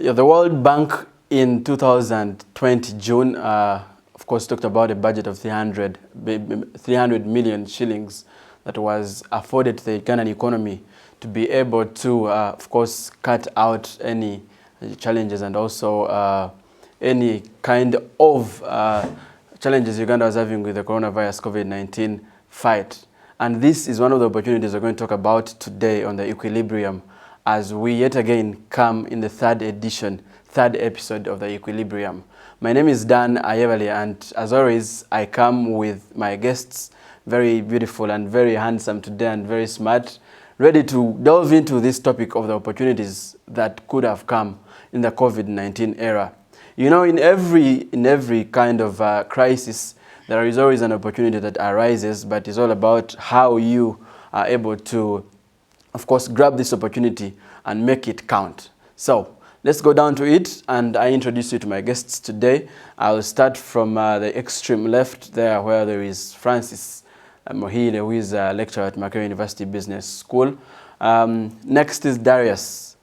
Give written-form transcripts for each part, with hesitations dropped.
Yeah, the World Bank in 2020 June, of course, talked about a budget of 300 million shillings that was afforded to the Ugandan economy to be able to, of course, cut out any challenges and also any kind of challenges Uganda was having with the coronavirus COVID-19 fight. And this is one of the opportunities we're going to talk about today on the Equilibrium, as we yet again come in the third episode of the Equilibrium. My name is Dan Ayevali, and as always, I come with my guests, very beautiful and very handsome today and very smart, ready to delve into this topic of the opportunities that could have come in the COVID-19 era. You know, in every kind of crisis, there is always an opportunity that arises, but it's all about how you are able to, of course, grab this opportunity and make it count. So let's go down to it, and I introduce you to my guests today. I'll start from the extreme left there, where there is Francis Mohile, who is a lecturer at Macquarie University Business School. Next is Darius.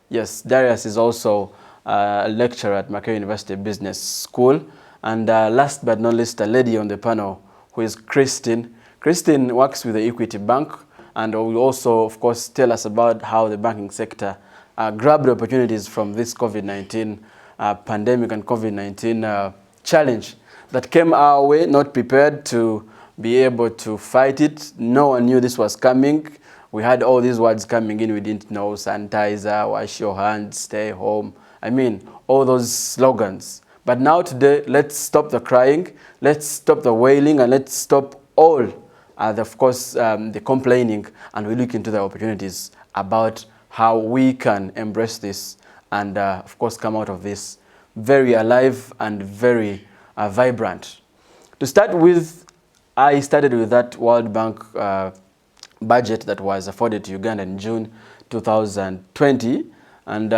Yes, Darius is also a lecturer at Macquarie University Business School. And last but not least, a lady on the panel, who is Christine. Christine works with the Equity Bank, and will also, of course, tell us about how the banking sector grabbed opportunities from this COVID-19 pandemic and COVID-19 challenge that came our way, not prepared to be able to fight it. No one knew this was coming. We had all these words coming in. We didn't know: sanitizer, wash your hands, stay home. I mean, all those slogans. But now today, let's stop the crying, let's stop the wailing, and let's stop all, of course, the complaining, and we look into the opportunities about how we can embrace this and, of course, come out of this very alive and very vibrant. To start with, I started with that World Bank budget that was afforded to Uganda in June 2020. And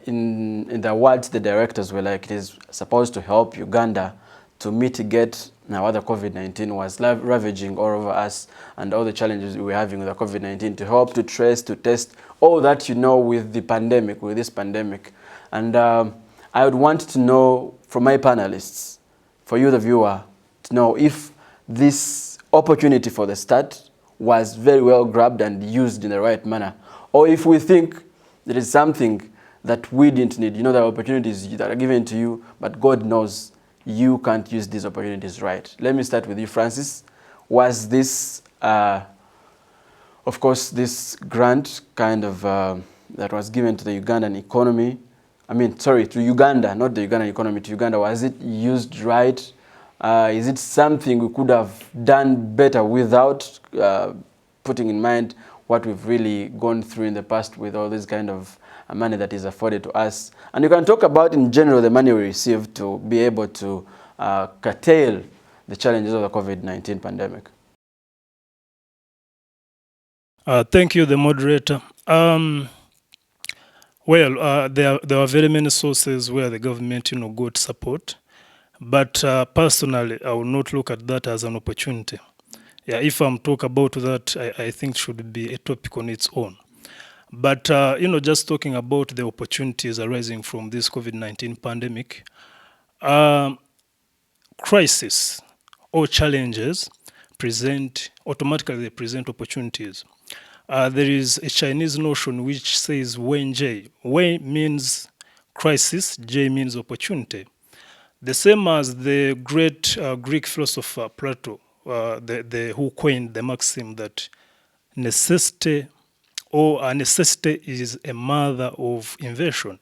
in the words, the directors were like, it is supposed to help Uganda to mitigate now the COVID-19 was ravaging all over us, and all the challenges we were having with the COVID-19, to help, to trace, to test, all that, you know, with the pandemic, with this pandemic. And I would want to know from my panelists, for you, the viewer, to know if this opportunity for the start was very well grabbed and used in the right manner, or if we think there is something that we didn't need. You know, there are opportunities that are given to you, but God knows you can't use these opportunities right. Let me start with you, Francis. Was this, of course, this grant kind of that was given to the Ugandan economy, to Uganda, not the Ugandan economy, to Uganda, was it used right? Is it something we could have done better without putting in mind what we've really gone through in the past with all this kind of money that is afforded to us? And you can talk about, in general, the money we received to be able to curtail the challenges of the COVID-19 pandemic. Thank you, the moderator. There are very many sources where the government, got support. But personally, I will not look at that as an opportunity. Yeah, if I'm talking about that, I think should be a topic on its own. But, just talking about the opportunities arising from this COVID-19 pandemic, crisis or challenges automatically present opportunities. There is a Chinese notion which says Wen-J. Wen means crisis, J means opportunity. The same as the great Greek philosopher Plato, who coined the maxim that necessity is a mother of invention.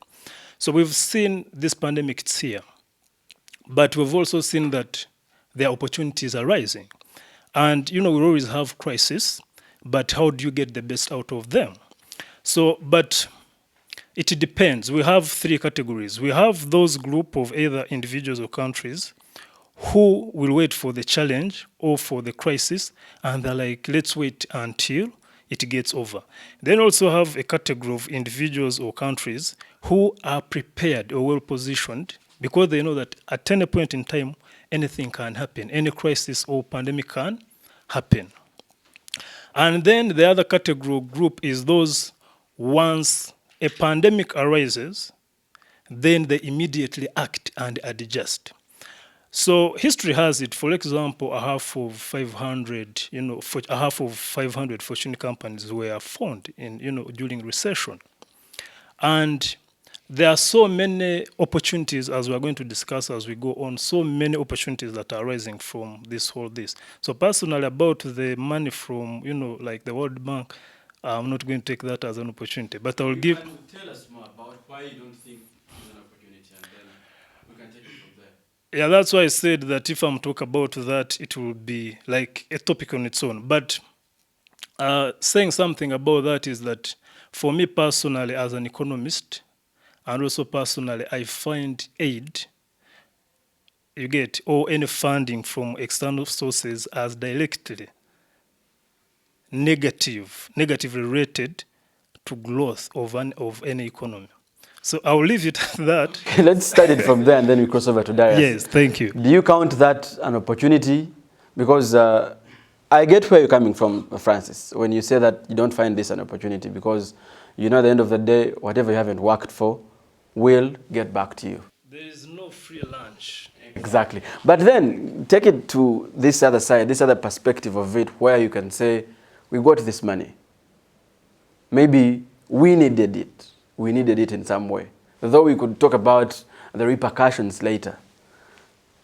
So we've seen this pandemic, it's here. But we've also seen that there are opportunities arising. And, we always have crises, but how do you get the best out of them? But it depends. We have three categories. We have those group of either individuals or countries who will wait for the challenge or for the crisis, and they're like, let's wait until it gets over. Then also have a category of individuals or countries who are prepared or well positioned, because they know that at any point in time, anything can happen. Any crisis or pandemic can happen. And then the other category group is those, once a pandemic arises, then they immediately act and adjust. So history has it, for example, a half of 500, a half of 500 Fortune companies were formed during recession. And there are so many opportunities, as we're going to discuss as we go on, so many opportunities that are rising from this whole this. So personally, about the money from, like the World Bank, I'm not going to take that as an opportunity, but I'll give... Can tell us more about why you don't think it's an opportunity, and then we can take it from there. Yeah, that's why I said that if I'm talking about that, it will be like a topic on its own. But saying something about that is that for me personally, as an economist, and also personally, I find aid, you get, or any funding from external sources as directly negatively related to growth of any economy. So I'll leave it at that. Okay, let's start it from there and then we cross over to Darius. Yes, thank you. Do you count that an opportunity? Because I get where you're coming from, Francis, when you say that you don't find this an opportunity because at the end of the day, whatever you haven't worked for will get back to you. There is no free lunch. Exactly. But then take it to this other side, this other perspective of it, where you can say, we got this money. Maybe we needed it. We needed it in some way. Though we could talk about the repercussions later.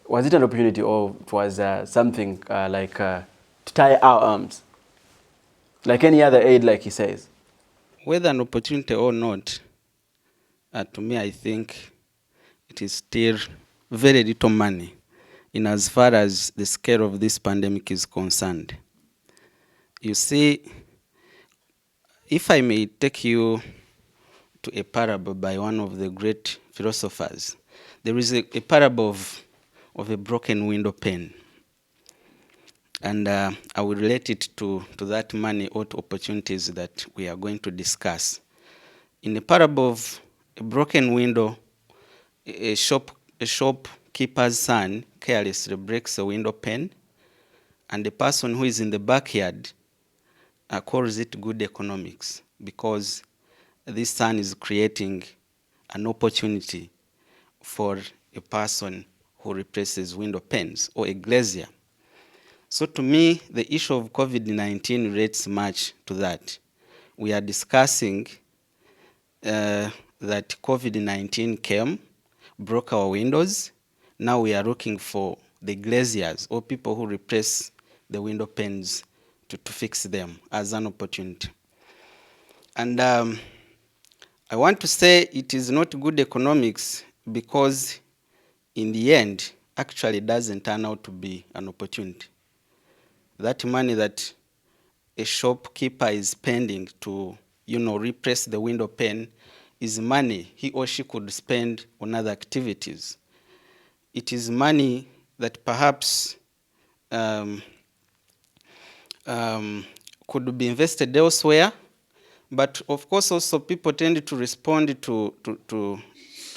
Was it an opportunity or it was something like to tie our arms? Like any other aid, like he says. Whether an opportunity or not, to me I think it is still very little money in as far as the scale of this pandemic is concerned. You see, if I may take you to a parable by one of the great philosophers, there is a parable of a broken window pane. And I will relate it to that money or to opportunities that we are going to discuss. In the parable of a broken window, a shopkeeper's son carelessly breaks a window pane, and the person who is in the backyard calls it good economics because this son is creating an opportunity for a person who replaces window panes, or a glazier. So to me, the issue of COVID-19 relates much to that. We are discussing that COVID-19 came, broke our windows. Now we are looking for the glaziers, or people who replace the window panes to fix them as an opportunity. And I want to say it is not good economics because in the end, actually doesn't turn out to be an opportunity. That money that a shopkeeper is spending to, replace the window pane is money he or she could spend on other activities. It is money that perhaps could be invested elsewhere, but of course also people tend to respond to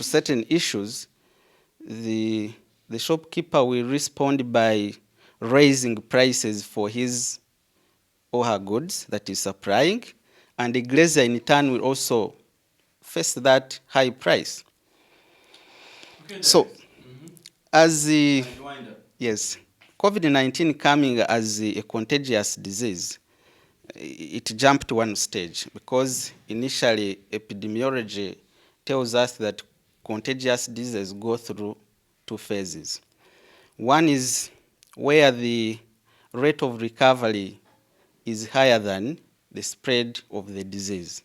certain issues. The shopkeeper will respond by raising prices for his or her goods that is supplying, and the glazier in turn will also face that high price. Okay, so, as the yes, COVID-19 coming as a contagious disease, it jumped one stage because initially epidemiology tells us that contagious diseases go through two phases. One is where the rate of recovery is higher than the spread of the disease.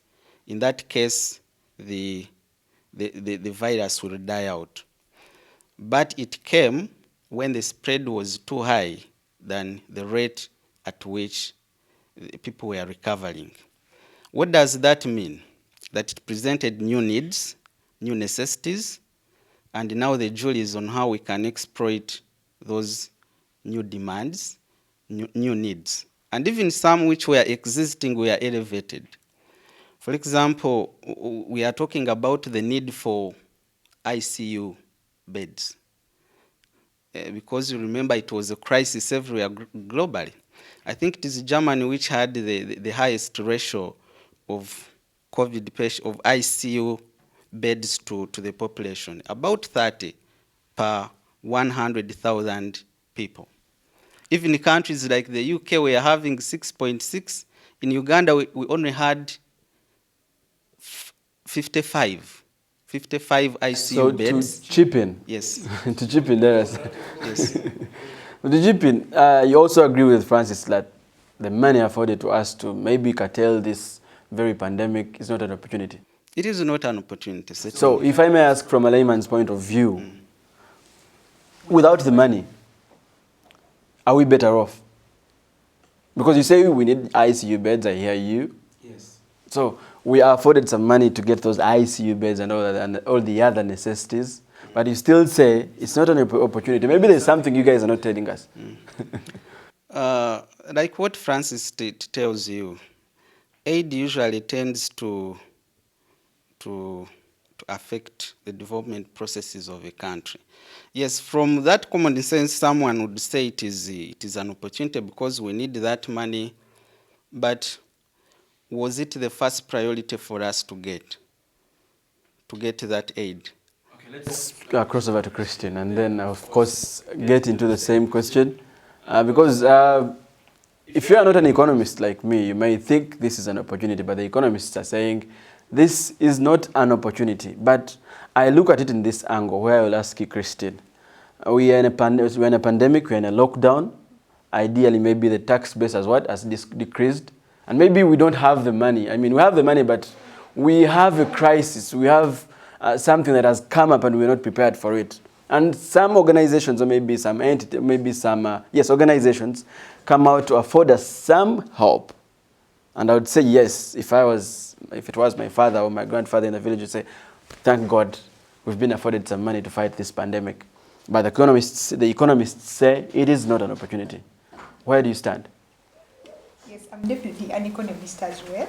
In that case, the virus will die out. But it came when the spread was too high than the rate at which people were recovering. What does that mean? That it presented new needs, new necessities, and now the jury is on how we can exploit those new demands, new needs. And even some which were existing were elevated. For example, we are talking about the need for ICU beds. Because you remember it was a crisis everywhere globally. I think it is Germany which had the highest ratio of COVID patient, of ICU beds to the population, about 30 per 100,000 people. Even in countries like the UK, we are having 6.6. In Uganda, we only had 55 ICU So beds. to chip in, Yes. to chip in there, Yes. to chip in, you also agree with Francis that the money afforded to us to maybe curtail this very pandemic is not an opportunity. It is not an opportunity. So if I may ask from a layman's point of view, without the money, are we better off? Because you say we need ICU beds, I hear you. Yes. So we are afforded some money to get those ICU beds and all that, and all the other necessities, but you still say it's not an opportunity. Maybe there's something you guys are not telling us. Like what Francis tells you, aid usually tends to affect the development processes of a country. Yes, from that common sense, someone would say it is an opportunity because we need that money, but was it the first priority for us to get that aid? Okay, let's cross over to Christian and then, of course, get into the same question. Because if you are not an economist like me, you may think this is an opportunity, but the economists are saying this is not an opportunity. But I look at it in this angle where I will ask you, Christian. We are in a pandemic, we are in a lockdown. Ideally, maybe the tax base has decreased. And maybe we don't have the money. I mean, we have the money, but we have a crisis. We have something that has come up and we're not prepared for it. And some organizations, or maybe some entity, maybe some, organizations come out to afford us some help. And I would say yes, if it was my father or my grandfather in the village, would say, thank God, we've been afforded some money to fight this pandemic. But the economists say it is not an opportunity. Where do you stand? Yes, I'm definitely an economist as well.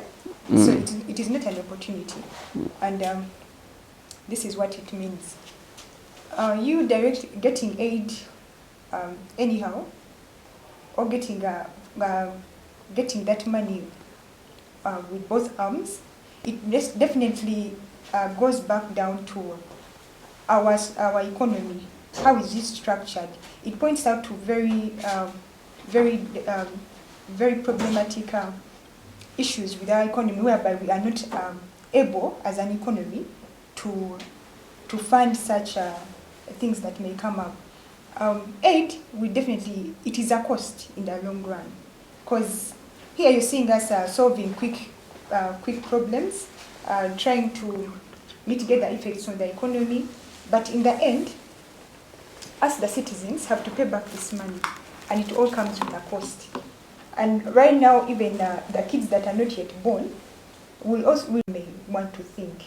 So it is not an opportunity. And this is what it means. You getting aid anyhow, or getting that money with both arms, it definitely goes back down to our economy. How is it structured? It points out to very problematic issues with our economy, whereby we are not able, as an economy, to fund such things that may come up. Aid, it is a cost in the long run, because here you're seeing us solving quick problems, trying to mitigate the effects on the economy, but in the end, us the citizens have to pay back this money, and it all comes with a cost. And right now, even the kids that are not yet born will may want to think,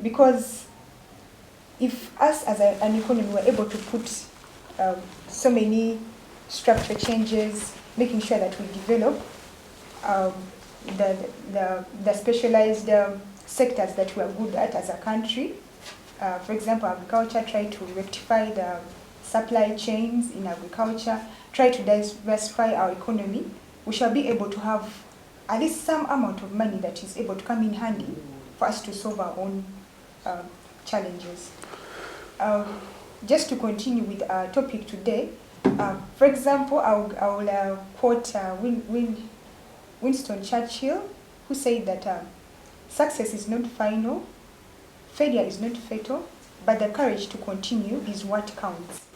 because if us as an economy were able to put so many structure changes, making sure that we develop the specialized sectors that we are good at as a country. For example, agriculture, try to rectify the supply chains in agriculture, try to diversify our economy, we shall be able to have at least some amount of money that is able to come in handy for us to solve our own challenges. Just to continue with our topic today, for example, I will quote Winston Churchill, who said that success is not final, failure is not fatal, but the courage to continue is what counts.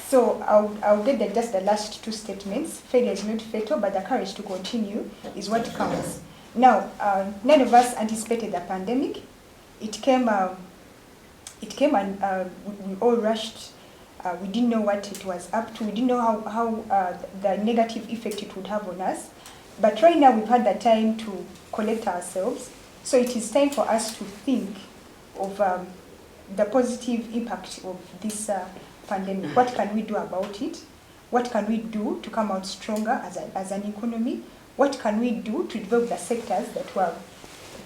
So I'll get just the last two statements. Failure is not fatal, but the courage to continue is what counts. Now, none of us anticipated the pandemic. It came and we all rushed. We didn't know what it was up to. We didn't know how the negative effect it would have on us. But right now we've had the time to collect ourselves. So it is time for us to think of the positive impact of this pandemic. What can we do about it? What can we do to come out stronger as an economy? What can we do to develop the sectors that were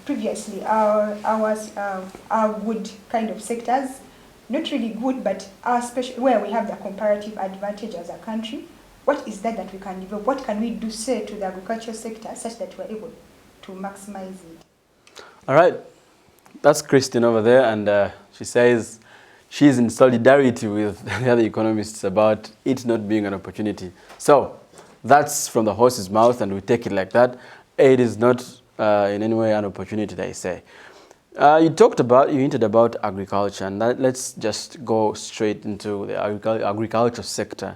previously our good kind of sectors? Not really good, but our special, where we have the comparative advantage as a country. What is that we can develop? What can we do, say, to the agricultural sector such that we're able to maximize it? All right. That's Christine over there, and she says she's in solidarity with the other economists about it not being an opportunity. So that's from the horse's mouth, and we take it like that. It is not in any way an opportunity, they say. You hinted about agriculture, and let's just go straight into the agriculture sector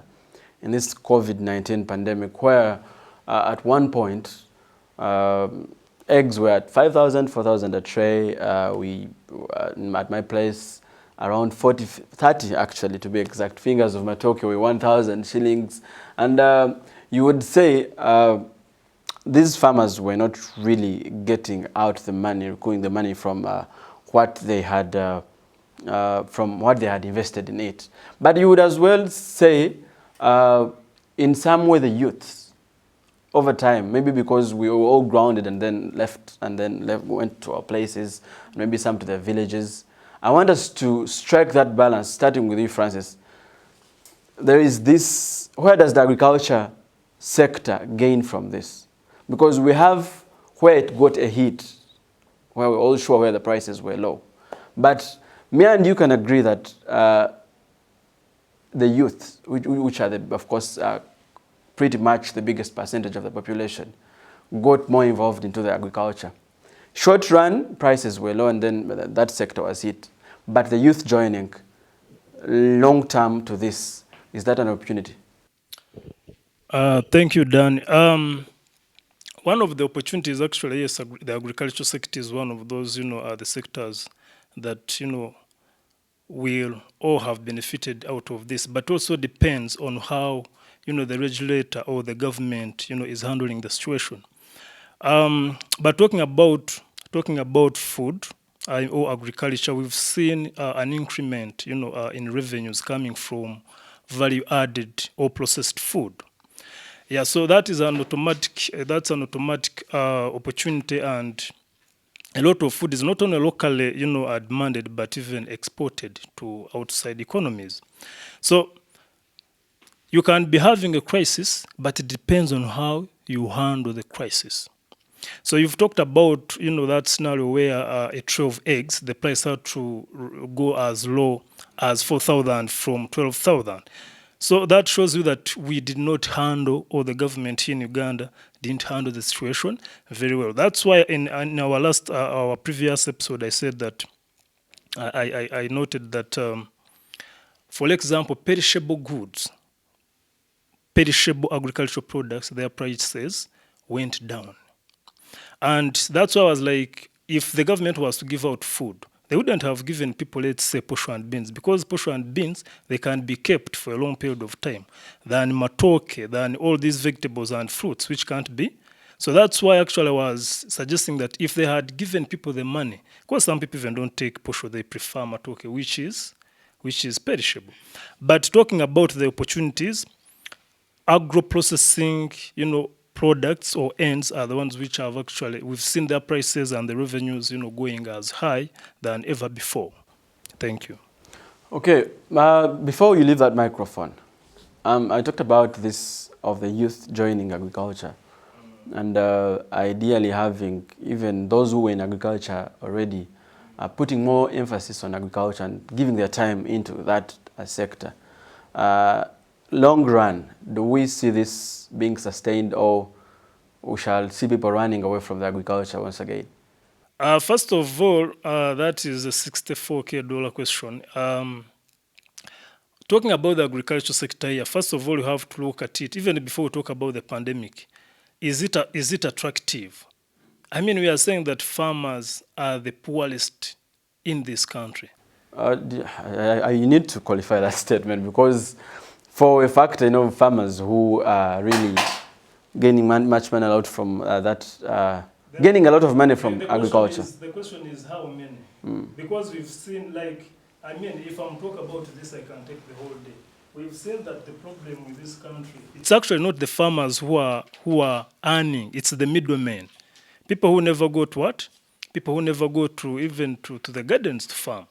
in this COVID-19 pandemic, where at one point, eggs were at 5,000, 4,000 a tray. At my place, around 30 actually, to be exact, fingers of matoke were 1,000 shillings. And you would say these farmers were not really getting out the money, recouping the money from what they had invested in it. But you would as well say, in some way, the youth, over time, maybe because we were all grounded and then went to our places, maybe some to their villages. I want us to strike that balance, starting with you, Francis. There is this, where does the agriculture sector gain from this? Because we have where it got a hit, where we're all sure where the prices were low. But me and you can agree that the youth, which are, of course, pretty much the biggest percentage of the population, got more involved into the agriculture. Short run, prices were low, and then that sector was hit. But the youth joining, long term to this, is that an opportunity? Thank you, Dan. One of the opportunities, actually, yes, the agricultural sector is one of those, the sectors that, will all have benefited out of this, but also depends on how, the regulator or the government, is handling the situation. But talking about food or agriculture, we've seen an increment, in revenues coming from value-added or processed food. Yeah, so that is an automatic. That's an automatic opportunity, and a lot of food is not only locally, demanded, but even exported to outside economies. So you can be having a crisis, but it depends on how you handle the crisis. So you've talked about, that scenario where a tray of eggs, the price had to go as low as 4,000 from 12,000. So that shows you that we did not handle, or the government here in Uganda didn't handle the situation very well. That's why in our previous episode, I said that I noted that, for example, perishable goods, perishable agricultural products, their prices went down. And that's why I was like, if the government was to give out food, they wouldn't have given people, let's say, posho and beans, because posho and beans, they can be kept for a long period of time, than matoke, than all these vegetables and fruits, which can't be. So that's why actually I was suggesting that if they had given people the money, because some people even don't take posho, they prefer matoke, which is perishable. But talking about the opportunities, agro-processing, products or ends are the ones which have actually, we've seen their prices and the revenues, going as high than ever before. Thank you. Okay, before you leave that microphone, I talked about this of the youth joining agriculture, and ideally having even those who were in agriculture already putting more emphasis on agriculture and giving their time into that sector. Long run, do we see this being sustained, or we shall see people running away from the agriculture once again? First of all, that is a $64K question. Talking about the agriculture sector here, first of all, you have to look at it, even before we talk about the pandemic. Is it attractive? I mean, we are saying that farmers are the poorest in this country. You need to qualify that statement, because for a fact, I know farmers who are really gaining much money out from gaining a lot of money from agriculture. The question is how many? Because we've seen, if I'm talking about this, I can take the whole day. We've seen that the problem with this country, it's actually not the farmers who are earning, it's the middlemen. People who never go to what? People who never go to even to the gardens to farm.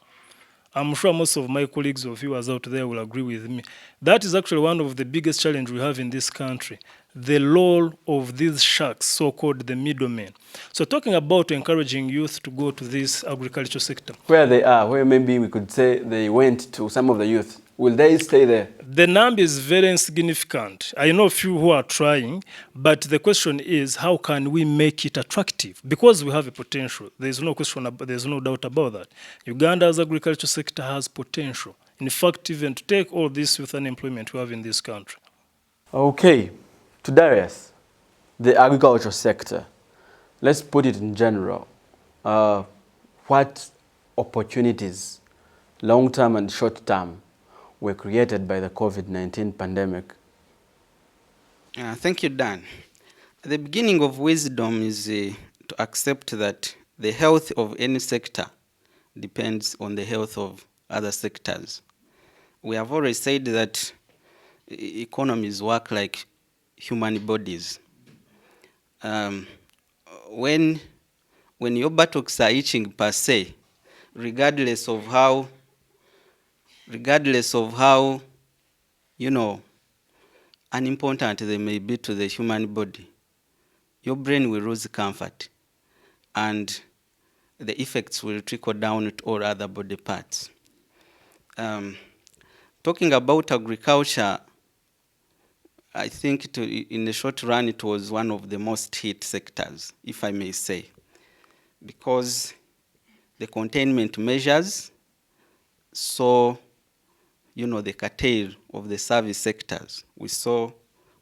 I'm sure most of my colleagues or viewers out there will agree with me. That is actually one of the biggest challenges we have in this country, the role of these sharks, so-called the middlemen. So talking about encouraging youth to go to this agriculture sector. Where they are, where maybe we could say they went to, some of the youth, will they stay there? The number is very insignificant. I know a few who are trying, but the question is, how can we make it attractive? Because we have a potential. There's no question, there's no doubt about that. Uganda's agriculture sector has potential. In fact, even to take all this youth unemployment we have in this country. Okay, to Darius, the agriculture sector, let's put it in general. What opportunities, long-term and short-term, were created by the COVID-19 pandemic? Thank you, Dan. The beginning of wisdom is to accept that the health of any sector depends on the health of other sectors. We have always said that economies work like human bodies. When your buttocks are itching per se, regardless of how unimportant they may be to the human body, your brain will lose comfort and the effects will trickle down to all other body parts. Talking about agriculture, I think in the short run it was one of the most hit sectors, if I may say, because the containment measures saw the curtail of the service sectors. We saw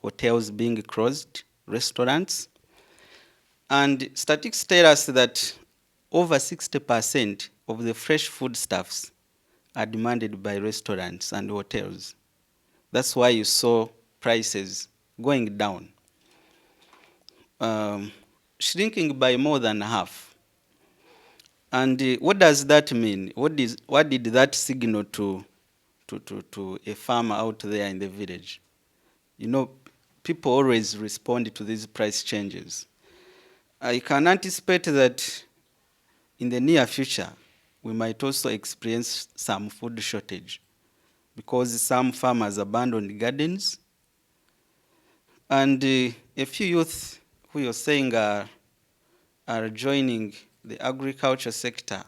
hotels being closed, restaurants, and statistics tell us that over 60% of the fresh foodstuffs are demanded by restaurants and hotels. That's why you saw prices going down, shrinking by more than half. And what does that mean? What did that signal to a farmer out there in the village? People always respond to these price changes. I can anticipate that in the near future, we might also experience some food shortage because some farmers abandoned gardens. And a few youth who you're saying are joining the agriculture sector,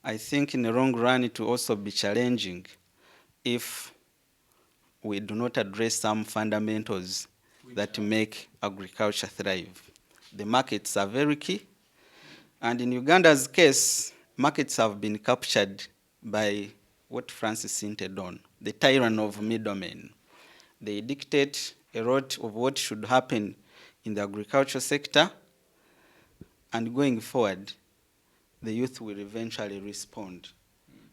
I think in the long run it will also be challenging if we do not address some fundamentals that make agriculture thrive. The markets are very key. And in Uganda's case, markets have been captured by what Francis hinted on, the tyranny of middlemen. They dictate a lot of what should happen in the agriculture sector, and going forward, the youth will eventually respond.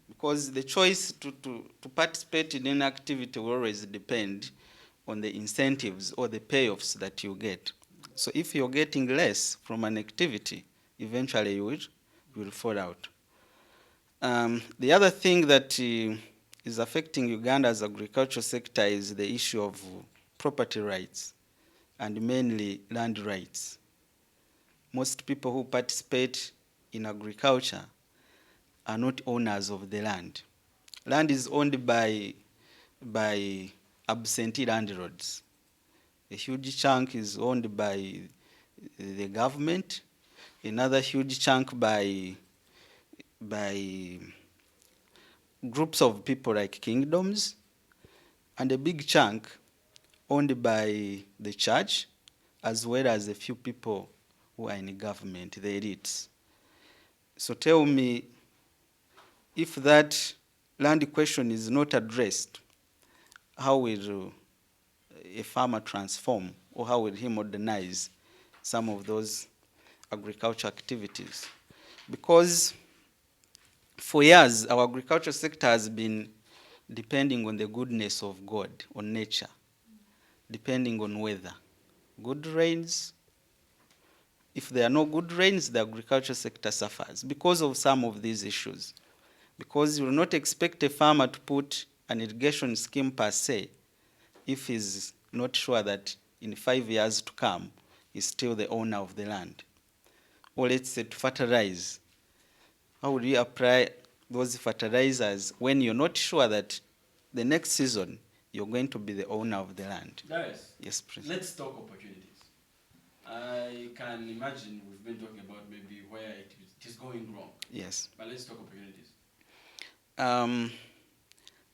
Because the choice to participate in any activity will always depend on the incentives or the payoffs that you get. So if you're getting less from an activity, eventually you will fall out. The other thing that is affecting Uganda's agriculture sector is the issue of property rights, and mainly land rights. Most people who participate in agriculture are not owners of the land. Land is owned by absentee landlords. A huge chunk is owned by the government, another huge chunk by groups of people like kingdoms, and a big chunk owned by the church, as well as a few people who are in government, the elites. So tell me, if that land question is not addressed, how will a farmer transform, or how will he modernize some of those agriculture activities? Because for years, our agriculture sector has been depending on the goodness of God, on nature, depending on weather. Good rains. If there are no good rains, the agriculture sector suffers because of some of these issues. Because you will not expect a farmer to put an irrigation scheme per se if he's not sure that in 5 years to come, he's still the owner of the land. Or let's say to fertilize. How would you apply those fertilizers when you're not sure that the next season you're going to be the owner of the land. Darius, Yes, please. let's talk opportunities. I can imagine we've been talking about maybe where it is going wrong. Yes. But let's talk opportunities.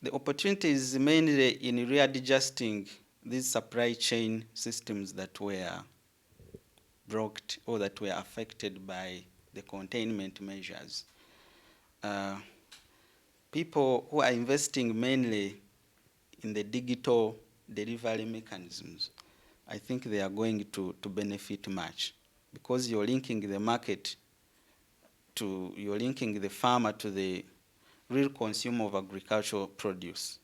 The opportunity is mainly in readjusting these supply chain systems that were blocked or that were affected by the containment measures. People who are investing mainly in the digital delivery mechanisms, I think they are going to benefit much, because you're linking the market to, you're linking the farmer to the real consumer of agricultural produce.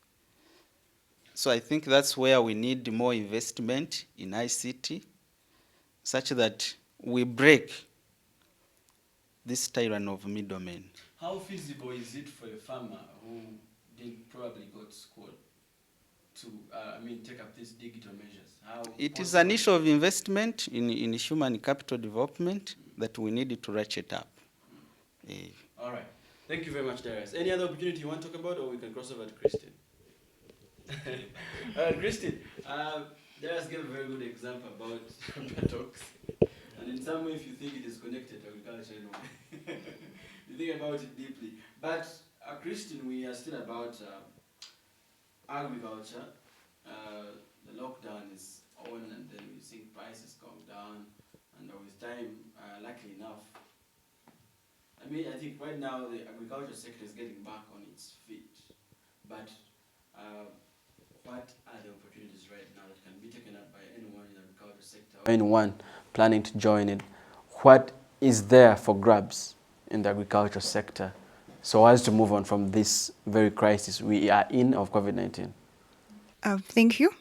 So I think that's where we need more investment in ICT, such that we break this tyranny of middlemen. How feasible is it for a farmer who didn't probably go to school to, take up these digital measures? It is an issue of investment in human capital development that we need to ratchet up. All right. Thank you very much, Darius. Any other opportunity you want to talk about, or we can cross over to Christine? Christine, Darius gave a very good example about buttocks. And in some way, if you think it is connected to agriculture anyway, you think about it deeply. But, Christine, we are still about agriculture. The lockdown is on, and then we see prices going down. And with time, luckily enough, I think right now the agriculture sector is getting back on its feet. But what are the opportunities right now that can be taken up by anyone in the agriculture sector, or anyone planning to join it? What is there for grabs in the agriculture sector so as to move on from this very crisis we are in of COVID-19? Thank you.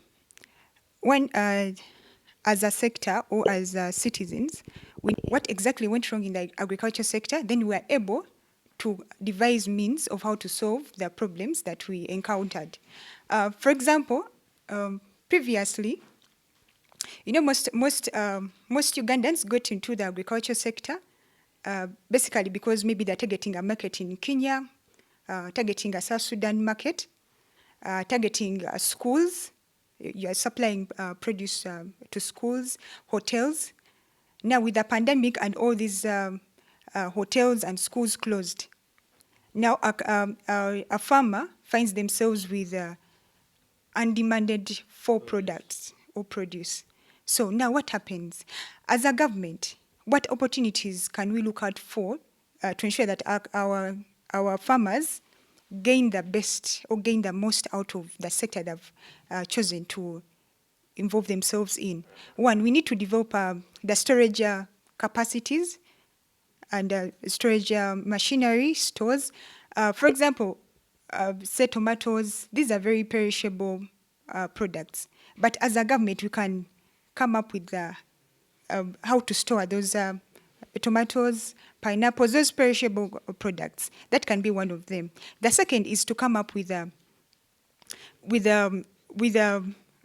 When, as a sector or as citizens, what exactly went wrong in the agriculture sector, then we were able to devise means of how to solve the problems that we encountered. For example, previously, most Ugandans got into the agriculture sector basically because maybe they're targeting a market in Kenya, targeting a South Sudan market, targeting schools. You are supplying produce to schools, hotels. Now with the pandemic and all these hotels and schools closed, now a farmer finds themselves with undemanded for products or produce. So now what happens? As a government, what opportunities can we look out for to ensure that our farmers gain the best or gain the most out of the sector they've chosen to involve themselves in? One, we need to develop the storage capacities and storage machinery, stores. For example, say tomatoes, these are very perishable products. But as a government, we can come up with how to store those tomatoes, pineapples, those perishable products. That can be one of them. The second is to come up with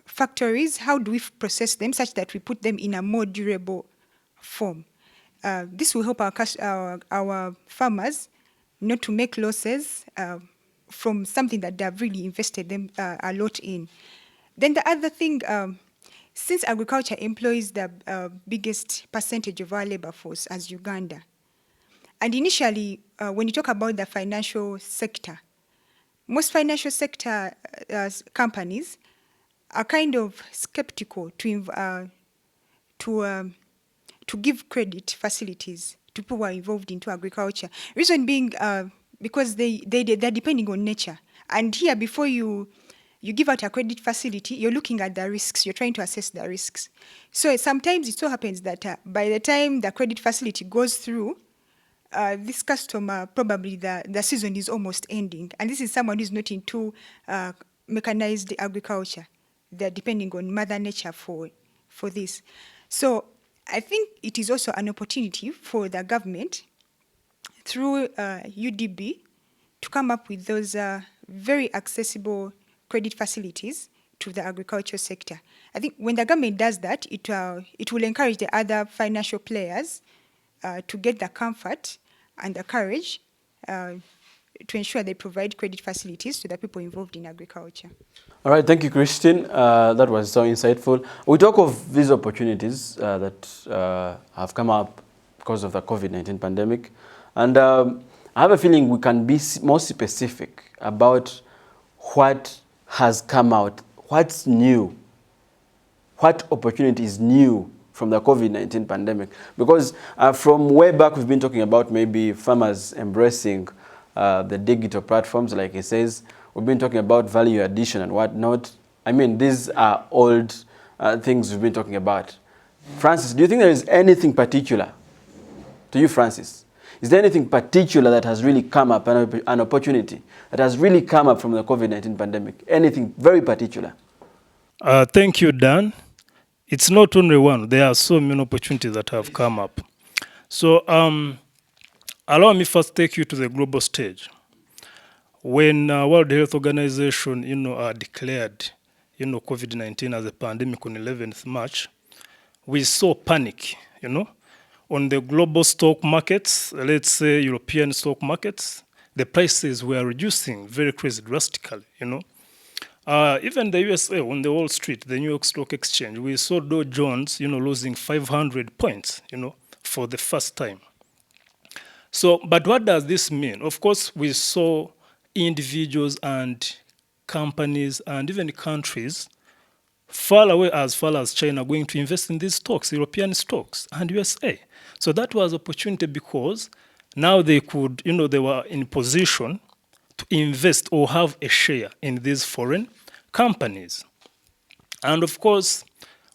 factories. How do we process them such that we put them in a more durable form? This will help our farmers not to make losses from something that they have really invested them a lot in. Then the other thing, since agriculture employs the biggest percentage of our labor force as Uganda, and initially, when you talk about the financial sector, most financial sector companies are kind of skeptical to give credit facilities to people who are involved into agriculture. Reason being because they're depending on nature. And here, before you give out a credit facility, you're looking at the risks. You're trying to assess the risks. So sometimes it so happens that by the time the credit facility goes through, this customer, probably the season is almost ending. And this is someone who's not into mechanized agriculture. They're depending on Mother Nature for this. So I think it is also an opportunity for the government through UDB to come up with those very accessible credit facilities to the agriculture sector. I think when the government does that, it will encourage the other financial players to get the comfort and the courage to ensure they provide credit facilities to the people involved in agriculture. All right, thank you, Christine. That was so insightful. We talk of these opportunities that have come up because of the COVID-19 pandemic. And I have a feeling we can be more specific about what has come out, what's new, what opportunity is new from the COVID-19 pandemic. Because from way back, we've been talking about maybe farmers embracing the digital platforms, like he says. We've been talking about value addition and whatnot. I mean, these are old things we've been talking about. Francis, do you think there is anything particular to you, Francis? Is there anything particular that has really come up, an opportunity that has really come up from the COVID-19 pandemic? Anything very particular? Thank you, Dan. It's not only one. There are so many opportunities that have come up. So allow me first take you to the global stage. When World Health Organization, declared, COVID-19 as a pandemic on 11th March, we saw panic, on the global stock markets, let's say European stock markets. The prices were reducing very crazy, drastically, Even the USA, on the Wall Street, the New York Stock Exchange, we saw Dow Jones, losing 500 points, for the first time. So, but what does this mean? Of course, we saw individuals and companies and even countries far away as far as China going to invest in these stocks, European stocks and USA. So that was opportunity because now they could, they were in position to invest or have a share in these foreign companies. And of course,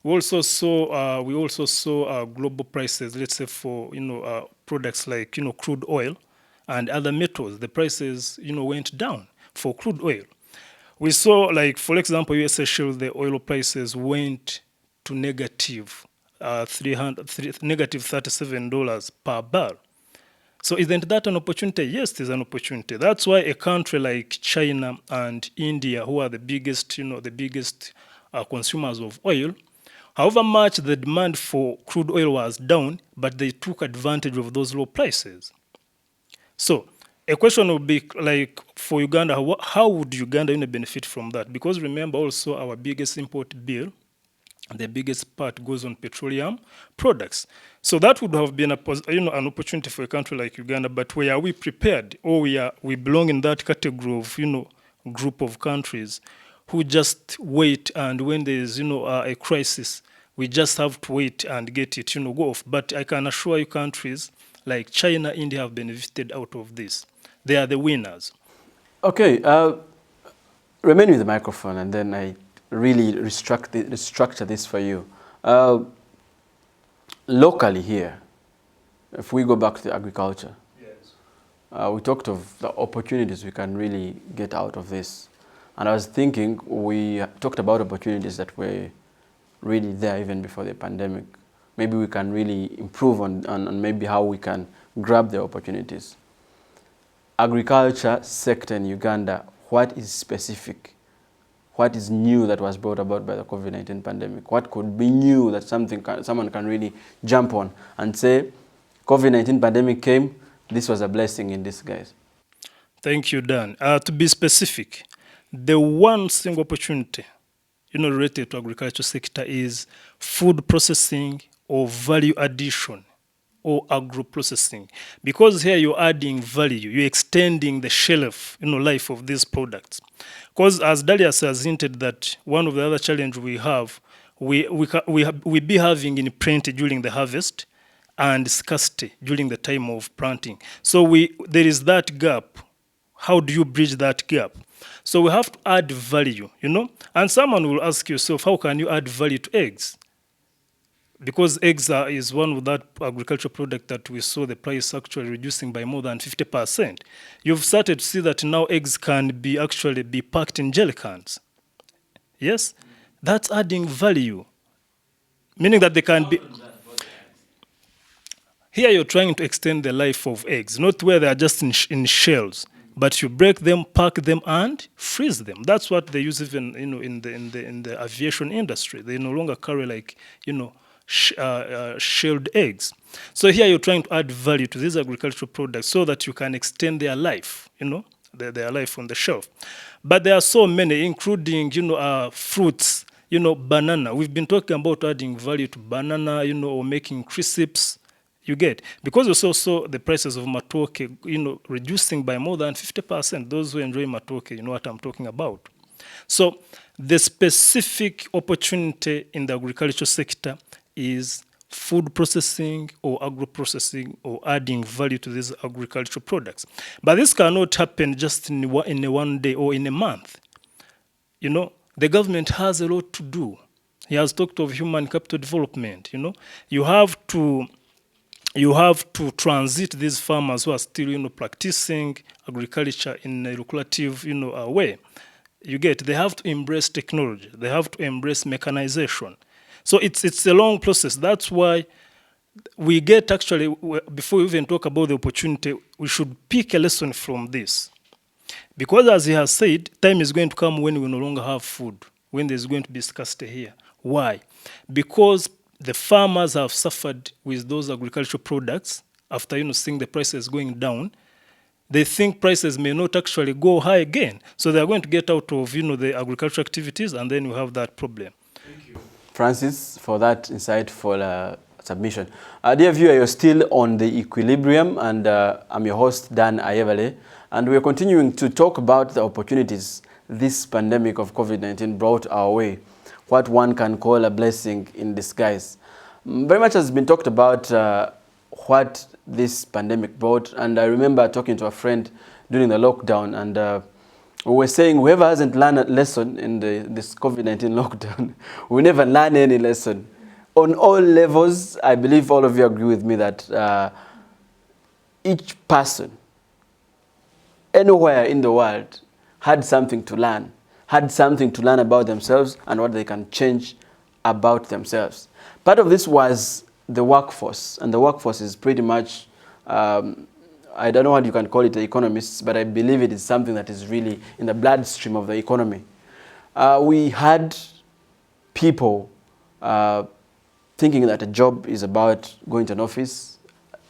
we also saw global prices, let's say for, products like, crude oil and other metals. The prices, went down for crude oil. We saw, like, for example, USA shale, the oil prices went to negative $37 per barrel. So isn't that an opportunity? Yes, it is an opportunity. That's why a country like China and India, who are the biggest, consumers of oil, however much the demand for crude oil was down, but they took advantage of those low prices. So a question would be, like, for Uganda, how would Uganda benefit from that? Because remember also our biggest import bill, the biggest part goes on petroleum products. So that would have been an opportunity for a country like Uganda, but are we prepared? Or we belong in that category of, group of countries who just wait, and when there is, a crisis, we just have to wait and get it, go off. But I can assure you countries like China, India have benefited out of this. They are the winners. Okay, remain with the microphone, and then I really restructure this for you. Locally here, if we go back to agriculture, yes. We talked of the opportunities we can really get out of this. And I was thinking, we talked about opportunities that were really there even before the pandemic. Maybe we can really improve on maybe how we can grab the opportunities. Agriculture sector in Uganda, what is specific? What is new that was brought about by the COVID-19 pandemic? What could be new that someone can really jump on and say, COVID-19 pandemic came, this was a blessing in disguise? Thank you, Dan. To be specific, the one single opportunity, related to agriculture sector is food processing or value addition or agro-processing. Because here you're adding value, you're extending the shelf, life of these products. Because as Darius has hinted that one of the other challenges we have, we be having in plenty during the harvest and scarcity during the time of planting. So there is that gap. How do you bridge that gap? So we have to add value, And someone will ask yourself, how can you add value to eggs? Because eggs is one of that agricultural product that we saw the price actually reducing by more than 50%. You've started to see that now eggs can be packed in jelly cans. Yes? That's adding value. Meaning that they can be... Here you're trying to extend the life of eggs, not where they are just in shells, but you break them, pack them, and freeze them. That's what they use even in the aviation industry. They no longer carry shelled eggs. So here you're trying to add value to these agricultural products so that you can extend their life, their life on the shelf. But there are so many, including, fruits, banana. We've been talking about adding value to banana, or making crisps. You get, because also saw the prices of matoke, reducing by more than 50%. Those who enjoy matoke, you know what I'm talking about. So the specific opportunity in the agricultural sector is food processing or agro-processing or adding value to these agricultural products. But this cannot happen just in a one day or in a month. The government has a lot to do. He has talked of human capital development. You have to transit these farmers who are still, practicing agriculture in a lucrative, way. You get, they have to embrace technology. They have to embrace mechanization. So it's a long process. That's why we get actually, before we even talk about the opportunity, we should pick a lesson from this. Because as he has said, time is going to come when we no longer have food, when there's going to be scarcity here. Why? Because the farmers have suffered with those agricultural products after, seeing the prices going down. They think prices may not actually go high again. So they're going to get out of, the agricultural activities, and then we have that problem. Thank you, Francis, for that insightful submission. Dear viewer, you're still on the Equilibrium, and I'm your host, Dan Ayevale, and we're continuing to talk about the opportunities this pandemic of COVID-19 brought our way, what one can call a blessing in disguise. Very much has been talked about what this pandemic brought, and I remember talking to a friend during the lockdown, and we were saying whoever hasn't learned a lesson in this COVID-19 lockdown will never learn any lesson. On all levels, I believe all of you agree with me that each person, anywhere in the world, had something to learn about themselves and what they can change about themselves. Part of this was the workforce, and the workforce is pretty much, I don't know what you can call it, the economists, but I believe it is something that is really in the bloodstream of the economy. We had people thinking that a job is about going to an office,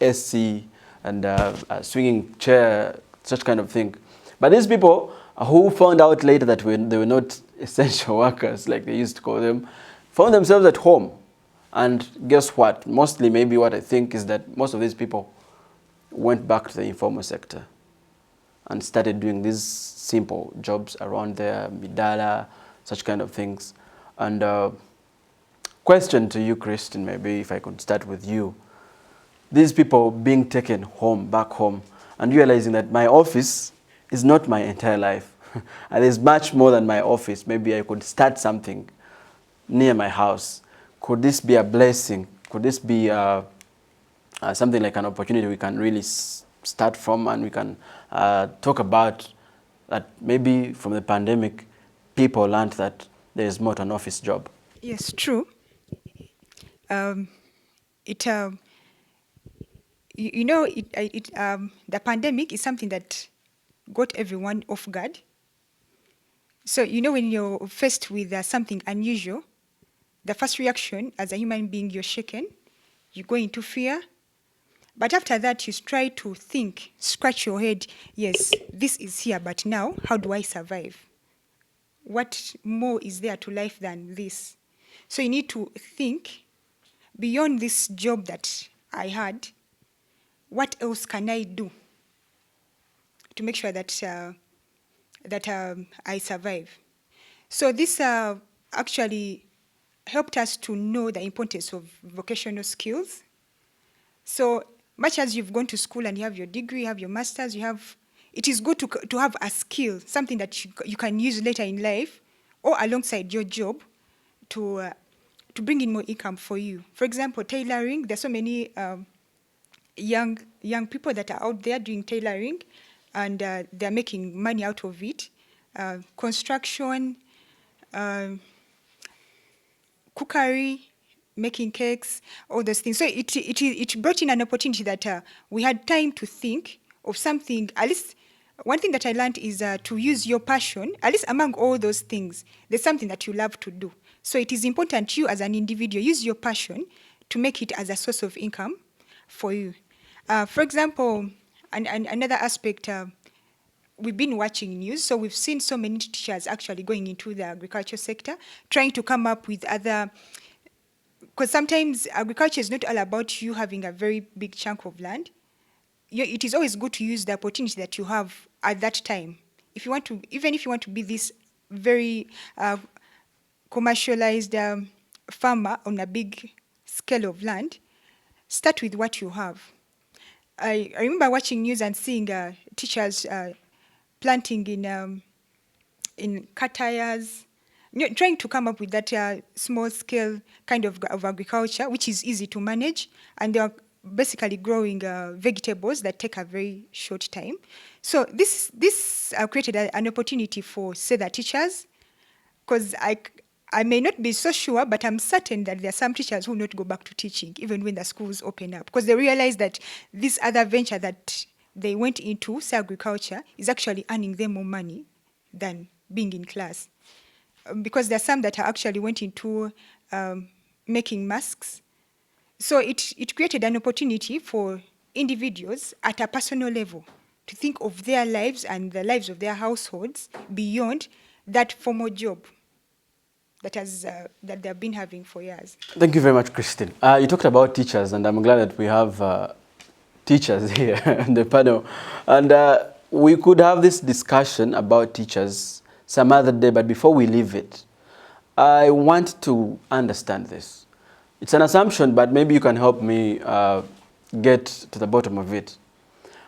SC, and a swinging chair, such kind of thing. But these people who found out later that they were not essential workers, like they used to call them, found themselves at home. And guess what? Mostly, maybe what I think is that most of these people went back to the informal sector and started doing these simple jobs around there, midala, such kind of things. And question to you, Christine, maybe if I could start with you. These people being taken home, back home, and realizing that my office is not my entire life. And there's much more than my office. Maybe I could start something near my house. Could this be a blessing? Could this be something like an opportunity we can really start from, and we can talk about that maybe from the pandemic, people learned that there is more to an office job? Yes, true. The pandemic is something that got everyone off guard. So, when you're faced with something unusual, the first reaction as a human being, you're shaken, you go into fear. But after that, you try to think, scratch your head, yes, this is here, but now, how do I survive? What more is there to life than this? So you need to think, beyond this job that I had, what else can I do to make sure that I survive? So this actually helped us to know the importance of vocational skills. So much as you've gone to school and you have your degree, you have your master's, it is good to have a skill, something that you can use later in life or alongside your job to bring in more income for you. For example, tailoring. There's so many young people that are out there doing tailoring, and they're making money out of it. Construction, cookery, making cakes, all those things. So it brought in an opportunity that we had time to think of something. At least one thing that I learned is to use your passion. At least among all those things, there's something that you love to do. So it is important you as an individual use your passion to make it as a source of income for you. For example, another aspect, we've been watching news, so we've seen so many teachers actually going into the agriculture sector, trying to come up with other, because sometimes agriculture is not all about you having a very big chunk of land. It is always good to use the opportunity that you have at that time. If you want to, even if you want to be this very commercialized farmer on a big scale of land, start with what you have. I remember watching news and seeing teachers planting in catayas, trying to come up with that small scale kind of agriculture, which is easy to manage, and they are basically growing vegetables that take a very short time. So this created an opportunity for, say, the teachers, because I may not be so sure, but I'm certain that there are some teachers who will not go back to teaching even when the schools open up, because they realize that this other venture that they went into, say agriculture, is actually earning them more money than being in class. Because there are some that actually went into making masks. So it created an opportunity for individuals at a personal level to think of their lives and the lives of their households beyond that formal job that they've been having for years. Thank you very much, Christine. You talked about teachers, and I'm glad that we have teachers here on the panel. And we could have this discussion about teachers some other day, but before we leave it, I want to understand this. It's an assumption, but maybe you can help me get to the bottom of it.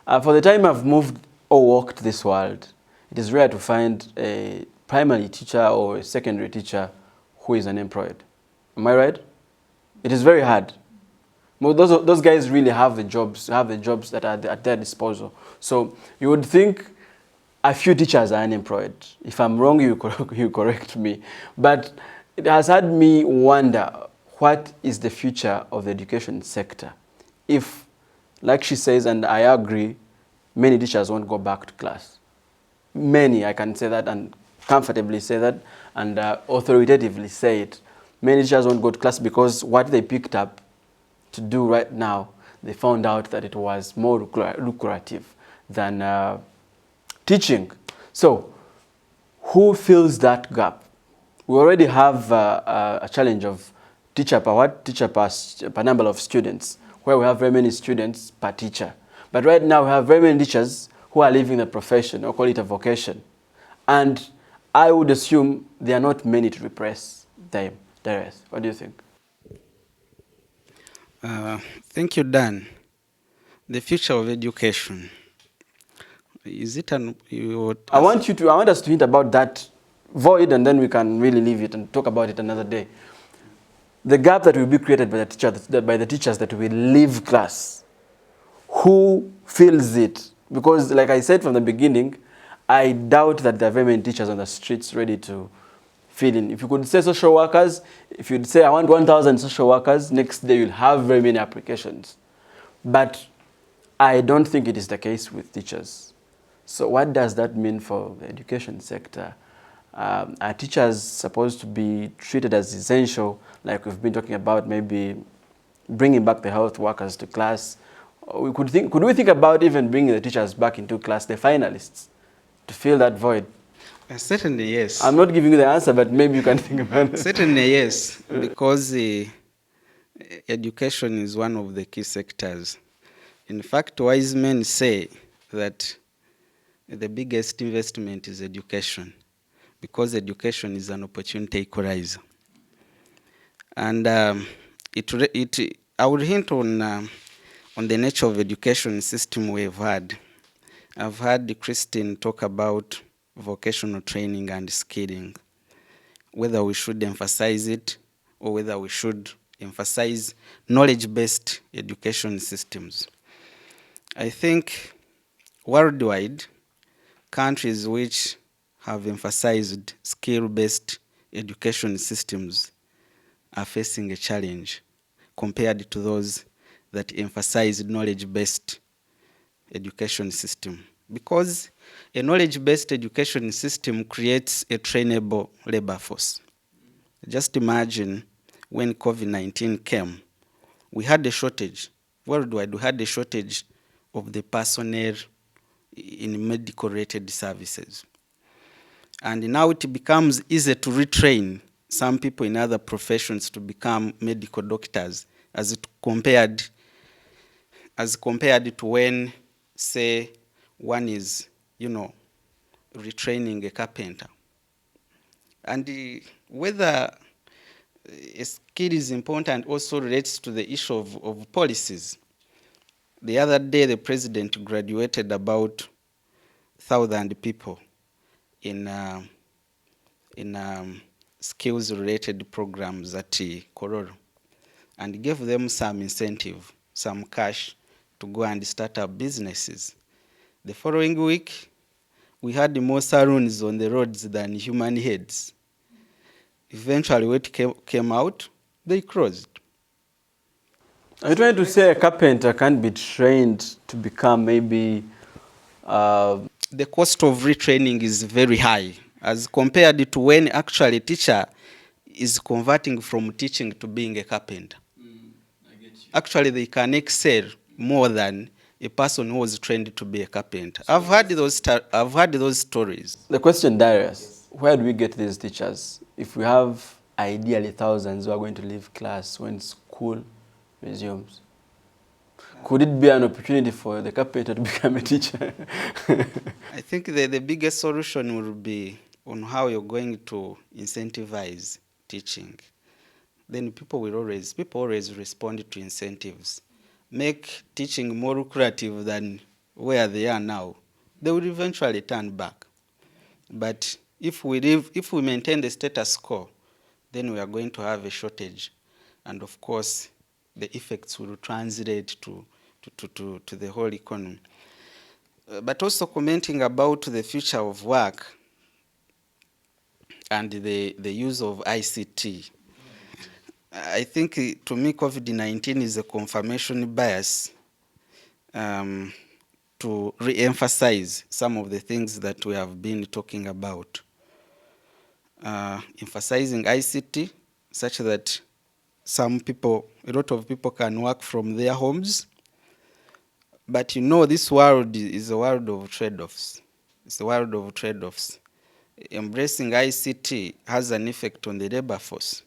For the time I've moved or walked this world, it is rare to find a primary teacher or a secondary teacher who is unemployed. Am I right? It is very hard. Well, those guys really have the jobs that are at their disposal. So you would think a few teachers are unemployed. If I'm wrong, you correct me. But it has had me wonder, what is the future of the education sector? If, like she says, and I agree, many teachers won't go back to class. Many, I can say that and comfortably say that and authoritatively say it. Many teachers won't go to class because what they picked up to do right now, they found out that it was more lucrative than teaching. So, who fills that gap? We already have a challenge of teacher per number of students, where we have very many students per teacher. But right now we have very many teachers who are leaving the profession, or call it a vocation. And I would assume there are not many to replace them. The rest. What do you think? Thank you, Dan. The future of education. Is it an... I want us to hint about that void, and then we can really leave it and talk about it another day. The gap that will be created by the teachers that will leave class. Who fills it? Because, like I said from the beginning, I doubt that there are very many teachers on the streets ready to fill in. If you could say social workers, if you'd say I want 1,000 social workers, next day you'll have very many applications. But I don't think it is the case with teachers. So what does that mean for the education sector? Are teachers supposed to be treated as essential, like we've been talking about, maybe bringing back the health workers to class? Could we think about even bringing the teachers back into class, the finalists, to fill that void? Certainly, yes. I'm not giving you the answer, but maybe you can think about it. Certainly, yes, because education is one of the key sectors. In fact, wise men say that the biggest investment is education, because education is an opportunity equalizer. And I would hint on the nature of education system we've had. I've heard Christine talk about vocational training and skilling, whether we should emphasize it or whether we should emphasize knowledge-based education systems. I think worldwide, countries which have emphasized skill-based education systems are facing a challenge compared to those that emphasize knowledge-based education system. Because a knowledge-based education system creates a trainable labor force. Just imagine when COVID-19 came, we had a shortage, worldwide we had a shortage of the personnel in medical-related services. And now it becomes easy to retrain some people in other professions to become medical doctors as compared to when, say, one is, retraining a carpenter. And whether a skill is important also relates to the issue of policies. The other day, the president graduated about 1,000 people in skills-related programs at Kororo, and gave them some incentive, some cash to go and start up businesses. The following week, we had more saloons on the roads than human heads. Eventually, when it came out, they closed. Are you trying to say a carpenter can be trained to become maybe... The cost of retraining is very high as compared to when actually a teacher is converting from teaching to being a carpenter. I get you. Actually, they can excel more than a person who was trained to be a carpenter. I've heard those stories. The question, Darius, where do we get these teachers? If we have ideally thousands who are going to leave class when school resumes, could it be an opportunity for the carpenter to become a teacher? I think the biggest solution will be on how you're going to incentivize teaching. Then people always respond to incentives. Make teaching more lucrative than where they are now. They will eventually turn back. But if we maintain the status quo, then we are going to have a shortage. And of course, the effects will translate to the whole economy. But also commenting about the future of work and the use of ICT. I think, to me, COVID-19 is a confirmation bias to re-emphasize some of the things that we have been talking about. Emphasizing ICT such that a lot of people can work from their homes. But this world is a world of trade-offs. It's a world of trade-offs. Embracing ICT has an effect on the labor force.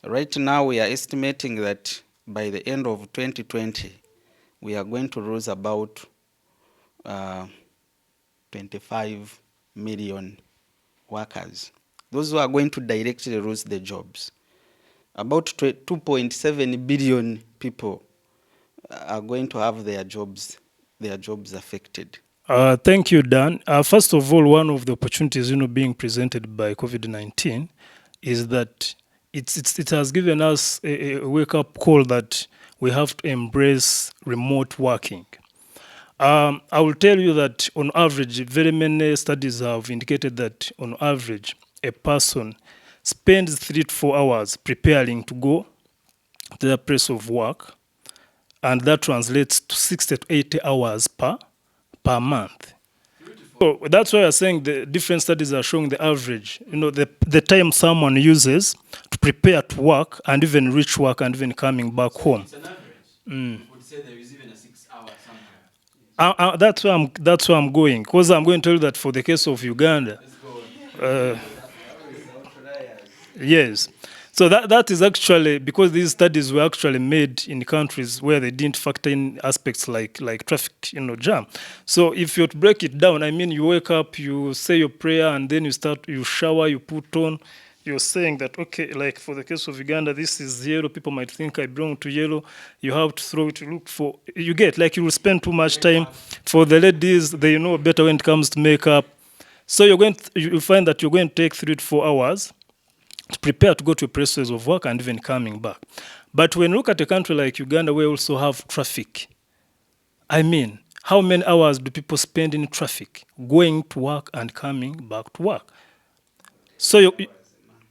Right now, we are estimating that by the end of 2020, we are going to lose about 25 million workers. Those who are going to directly lose their jobs. About 2.7 billion people are going to have their jobs affected. Thank you, Dan. First of all, one of the opportunities being presented by COVID-19 is that it has given us a wake-up call that we have to embrace remote working. I will tell you that on average, very many studies have indicated that on average, a person spends 3 to 4 hours preparing to go to their place of work, and that translates to 60 to 80 hours per month. So that's why I'm saying the different studies are showing the average, the time someone uses to prepare to work and even reach work and even coming back home. It's an average. You would say there is even a 6 hour somewhere. That's where I'm going, because I'm going to tell you that for the case of Uganda, yes. So that is actually because these studies were actually made in countries where they didn't factor in aspects like traffic, jam. So if you break it down, you wake up, you say your prayer, and then you shower, you put on. You're saying that, okay, like for the case of Uganda, this is yellow. People might think I belong to yellow. You have to throw it to look for. You will spend too much time. For the ladies, they know better when it comes to makeup. So you'll find that you're going to take 3 to 4 hours to prepare to go to places of work and even coming back. But when you look at a country like Uganda, we also have traffic. How many hours do people spend in traffic, going to work and coming back to work? So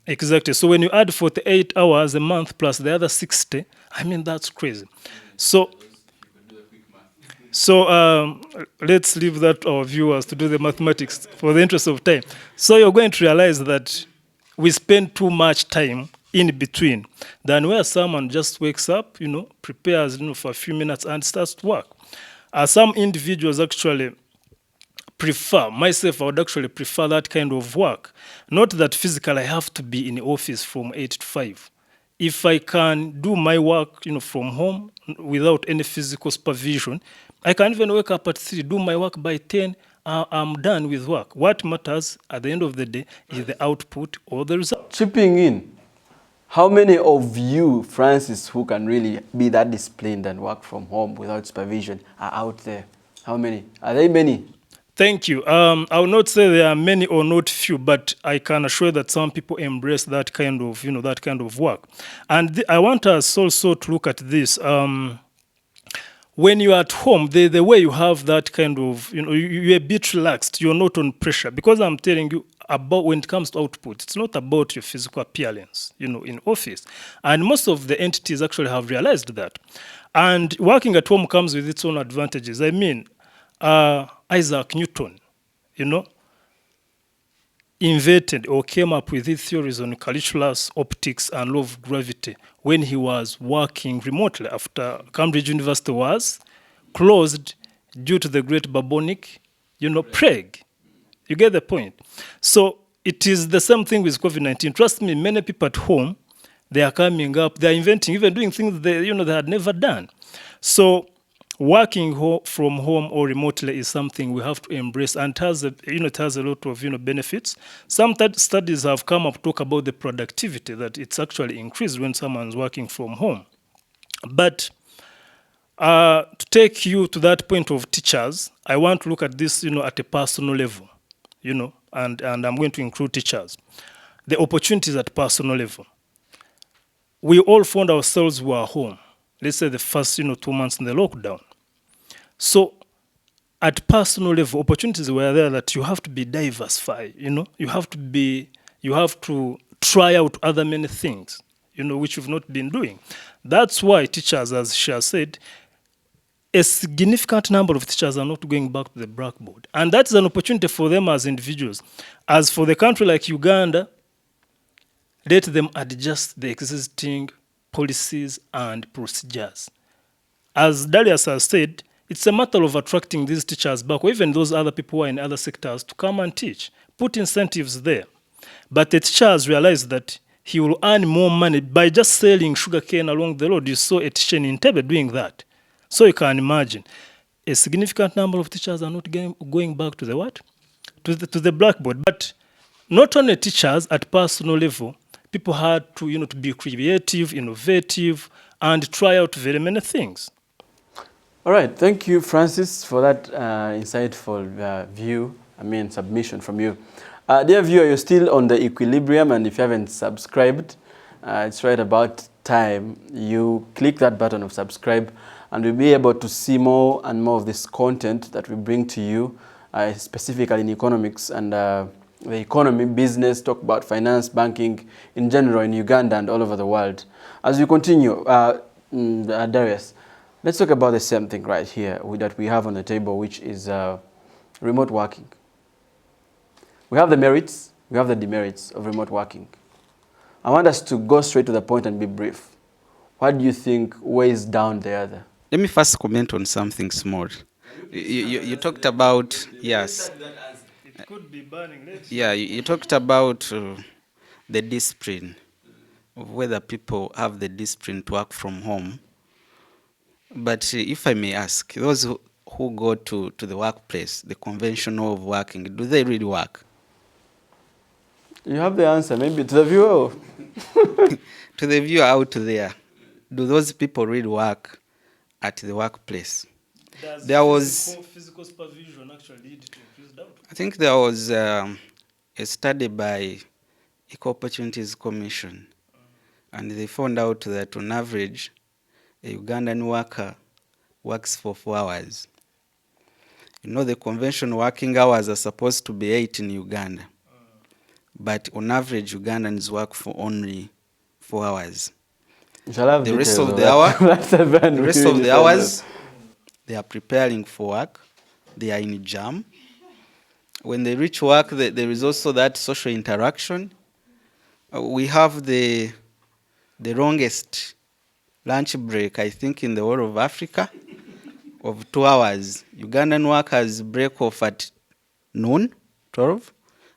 exactly. So when you add 48 hours a month plus the other 60, that's crazy. So let's leave that to our viewers to do the mathematics for the interest of time. So you're going to realize that we spend too much time in between than where someone just wakes up, prepares for a few minutes and starts to work. Some individuals actually prefer, myself, I would actually prefer that kind of work. Not that physically I have to be in the office from 8 to 5. If I can do my work, from home without any physical supervision, I can even wake up at 3, do my work by 10, I'm done with work. What matters at the end of the day is the output or the result. Chipping in, how many of you, Francis, who can really be that disciplined and work from home without supervision are out there? How many? Are there many? Thank you. I will not say there are many or not few, but I can assure that some people embrace that kind of, that kind of work. And I want us also to look at this. When you're at home, the way you have that kind of, you're a bit relaxed. You're not on pressure. Because I'm telling you about when it comes to output, it's not about your physical appearance, in office. And most of the entities actually have realized that. And working at home comes with its own advantages. I mean, Isaac Newton, invented or came up with his theories on calculus, optics, and law of gravity when he was working remotely after Cambridge University was closed due to the Great Bubonic, plague. You get the point? So it is the same thing with COVID-19. Trust me, many people at home, they are coming up, they are inventing, even doing things they had never done. So working from home or remotely is something we have to embrace, and it has a lot of benefits. Some studies have come up to talk about the productivity, that it's actually increased when someone's working from home. But to take you to that point of teachers, I want to look at this, at a personal level, and I'm going to include teachers. The opportunities at personal level. We all found ourselves who are home. Let's say the first, 2 months in the lockdown. So at personal level, opportunities were there that you have to be diversified, you have to try out other many things, which you've not been doing. That's why teachers, as she has said, a significant number of teachers are not going back to the blackboard. And that's an opportunity for them as individuals. As for the country like Uganda, let them adjust the existing policies and procedures. As Darius has said, it's a matter of attracting these teachers back, or even those other people who are in other sectors, to come and teach. Put incentives there. But the teachers realize that he will earn more money by just selling sugarcane along the road. You saw a teacher in Entebbe doing that. So you can imagine, a significant number of teachers are not going back to the what? To the blackboard. But not only teachers, at personal level, people had to, to be creative, innovative, and try out very many things. All right, thank you, Francis, for that insightful submission from you. Dear viewer, you're still on the Equilibrium, and if you haven't subscribed, it's right about time you click that button of subscribe, and you'll be able to see more and more of this content that we bring to you, specifically in economics and the economy, business, talk about finance, banking in general in Uganda and all over the world. As we continue, Darius, let's talk about the same thing right here that we have on the table, which is remote working. We have the merits, we have the demerits of remote working. I want us to go straight to the point and be brief. What do you think weighs down the other? Let me first comment on something small. You talked about, yes. It could be burning later. Yeah, you talked about the discipline, of whether people have the discipline to work from home. But if I may ask, those who go to the workplace, the conventional of working, do they really work? You have the answer, maybe to the viewer. To the viewer out there, do those people really work at the workplace? Does physical supervision actually lead to increased output? I think there was a study by Equal Opportunities Commission, and they found out that on average, a Ugandan worker works for 4 hours. The conventional working hours are supposed to be 8 in Uganda. But on average, Ugandans work for only 4 hours. The rest of the hours, they are preparing for work. They are in jam. When they reach work, there is also that social interaction. We have the longest lunch break, I think, in the whole of Africa, of 2 hours. Ugandan workers break off at noon, 12,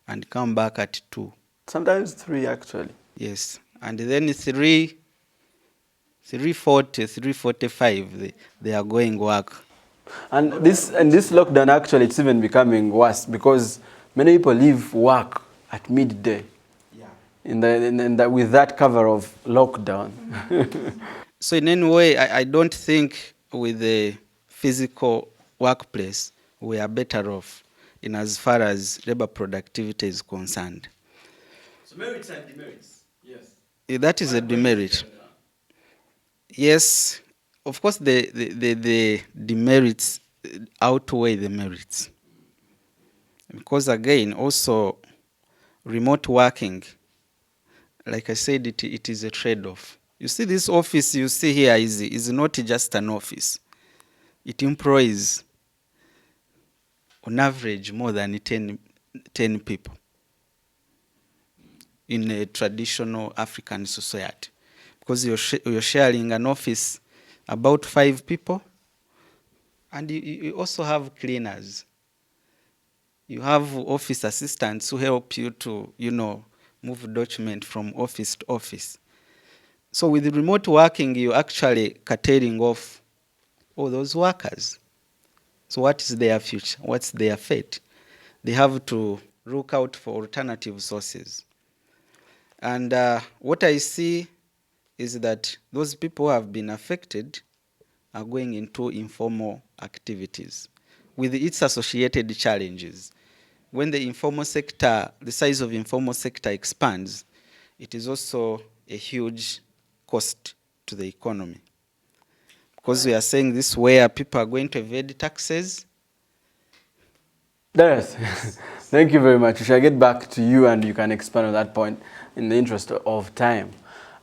and come back at 2. Sometimes 3 actually. Yes. And then 3:40, 3:45, they are going work. And this lockdown actually, it's even becoming worse because many people leave work at midday. Yeah. With that cover of lockdown. So in any way, I don't think with the physical workplace, we are better off in as far as labor productivity is concerned. So merits and demerits, yes. That is a demerit. Yes, of course the demerits outweigh the merits. Because again, also remote working, like I said, it is a trade-off. You see, this office you see here is not just an office. It employs, on average, more than 10 people in a traditional African society. Because you're sharing an office about 5 people, and you also have cleaners. You have office assistants who help you to, move document from office to office. So with remote working, you're actually cutting off all those workers. So what is their future? What's their fate? They have to look out for alternative sources. And what I see is that those people who have been affected are going into informal activities with its associated challenges. When the size of informal sector expands, it is also a huge cost to the economy. Because we are saying this where people are going to evade taxes. Yes. Thank you very much. We shall get back to you and you can expand on that point in the interest of time.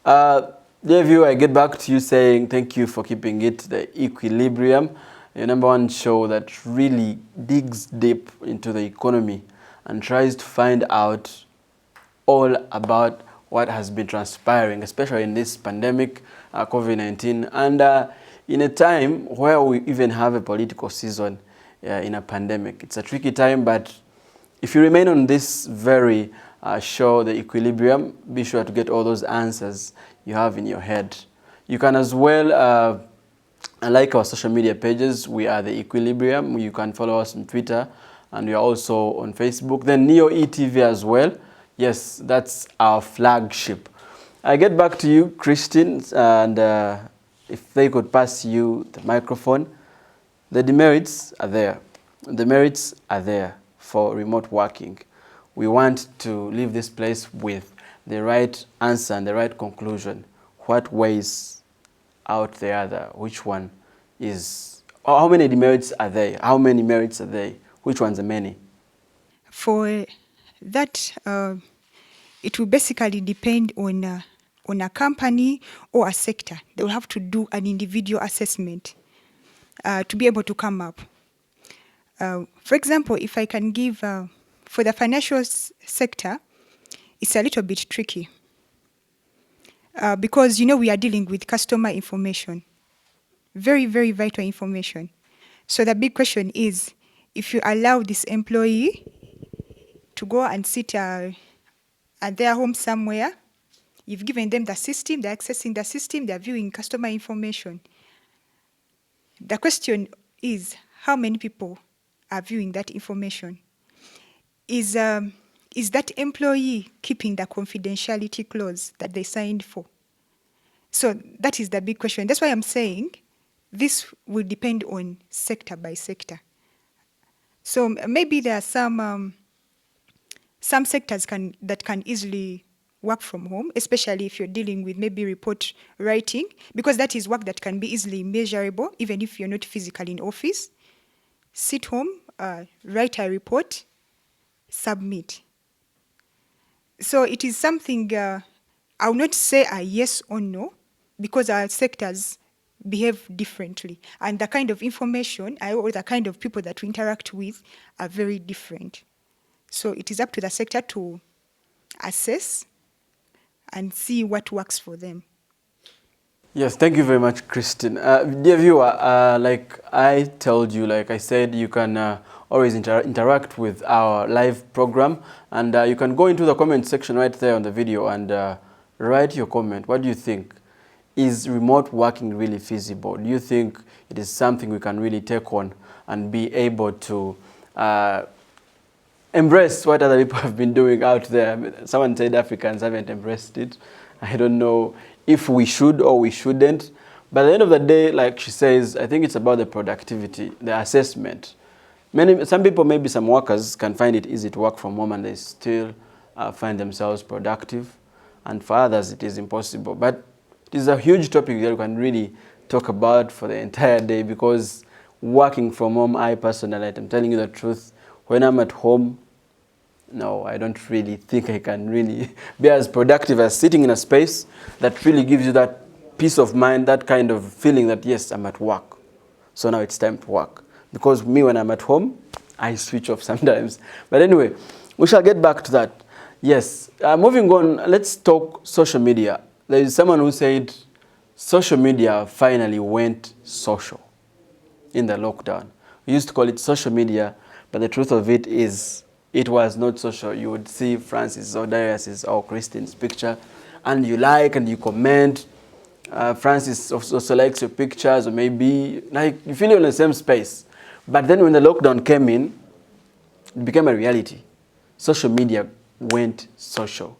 Dear viewer, I get back to you saying thank you for keeping it the Equilibrium, your #1 show that really digs deep into the economy and tries to find out all about what has been transpiring, especially in this pandemic, COVID-19, and in a time where we even have a political season in a pandemic. It's a tricky time, but if you remain on this very show, The Equilibrium, be sure to get all those answers you have in your head. You can as well like our social media pages. We are The Equilibrium. You can follow us on Twitter, and we are also on Facebook. Then Neo ETV as well. Yes, that's our flagship. I get back to you, Christine, and if they could pass you the microphone. The demerits are there. The merits are there for remote working. We want to leave this place with the right answer and the right conclusion. What weighs out the other? Which one is... How many demerits are there? How many merits are there? Which ones are many? For that, it will basically depend on a company or a sector. They will have to do an individual assessment to be able to come up. For example, if I can give, for the financial sector, it's a little bit tricky because, we are dealing with customer information, very, very vital information. So the big question is, if you allow this employee to go and sit at their home somewhere, you've given them the system, they're accessing the system, they're viewing customer information. The question is, how many people are viewing that information? Is that employee keeping the confidentiality clause that they signed for? So that is the big question. That's why I'm saying this will depend on sector by sector. So maybe there are some sectors that can easily work from home, especially if you're dealing with maybe report writing, because that is work that can be easily measurable, even if you're not physically in office. Sit home, write a report, submit. So it is something, I will not say a yes or no, because our sectors behave differently. And the kind of information or the kind of people that we interact with are very different. So it is up to the sector to assess and see what works for them. Yes, thank you very much, Christine. Dear viewer, like I told you, like I said, you can always interact with our live program, and you can go into the comment section right there on the video and write your comment. What do you think? Is remote working really feasible? Do you think it is something we can really take on and be able to embrace what other people have been doing out there? I mean, someone said Africans haven't embraced it. I don't know if we should or we shouldn't. But at the end of the day, like she says, I think it's about the productivity, the assessment. Some people, maybe some workers, can find it easy to work from home and they still find themselves productive. And for others, it is impossible. But it is a huge topic that we can really talk about for the entire day, because working from home, I personally, I'm telling you the truth, when I'm at home, no, I don't really think I can really be as productive as sitting in a space that really gives you that peace of mind, that kind of feeling that, yes, I'm at work. So now it's time to work. Because me, when I'm at home, I switch off sometimes. But anyway, we shall get back to that. Yes, moving on, let's talk social media. There is someone who said social media finally went social in the lockdown. We used to call it social media, but the truth of it is it was not social. You would see Francis or Darius's or Christine's picture, and you like and you comment. Francis also likes your pictures, or maybe like you feel you're in the same space. But then when the lockdown came in, it became a reality. Social media went social.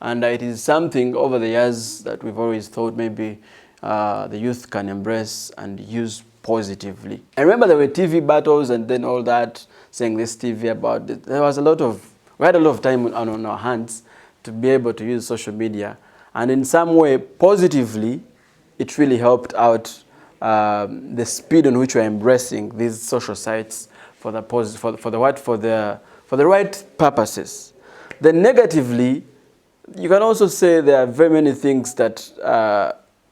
And it is something over the years that we've always thought maybe the youth can embrace and use positively. I remember there were TV battles and then all that, saying this TV about it. There was we had a lot of time on our hands to be able to use social media. And in some way, positively, it really helped out the speed on which we're embracing these social sites for the right purposes. Then negatively, you can also say there are very many things that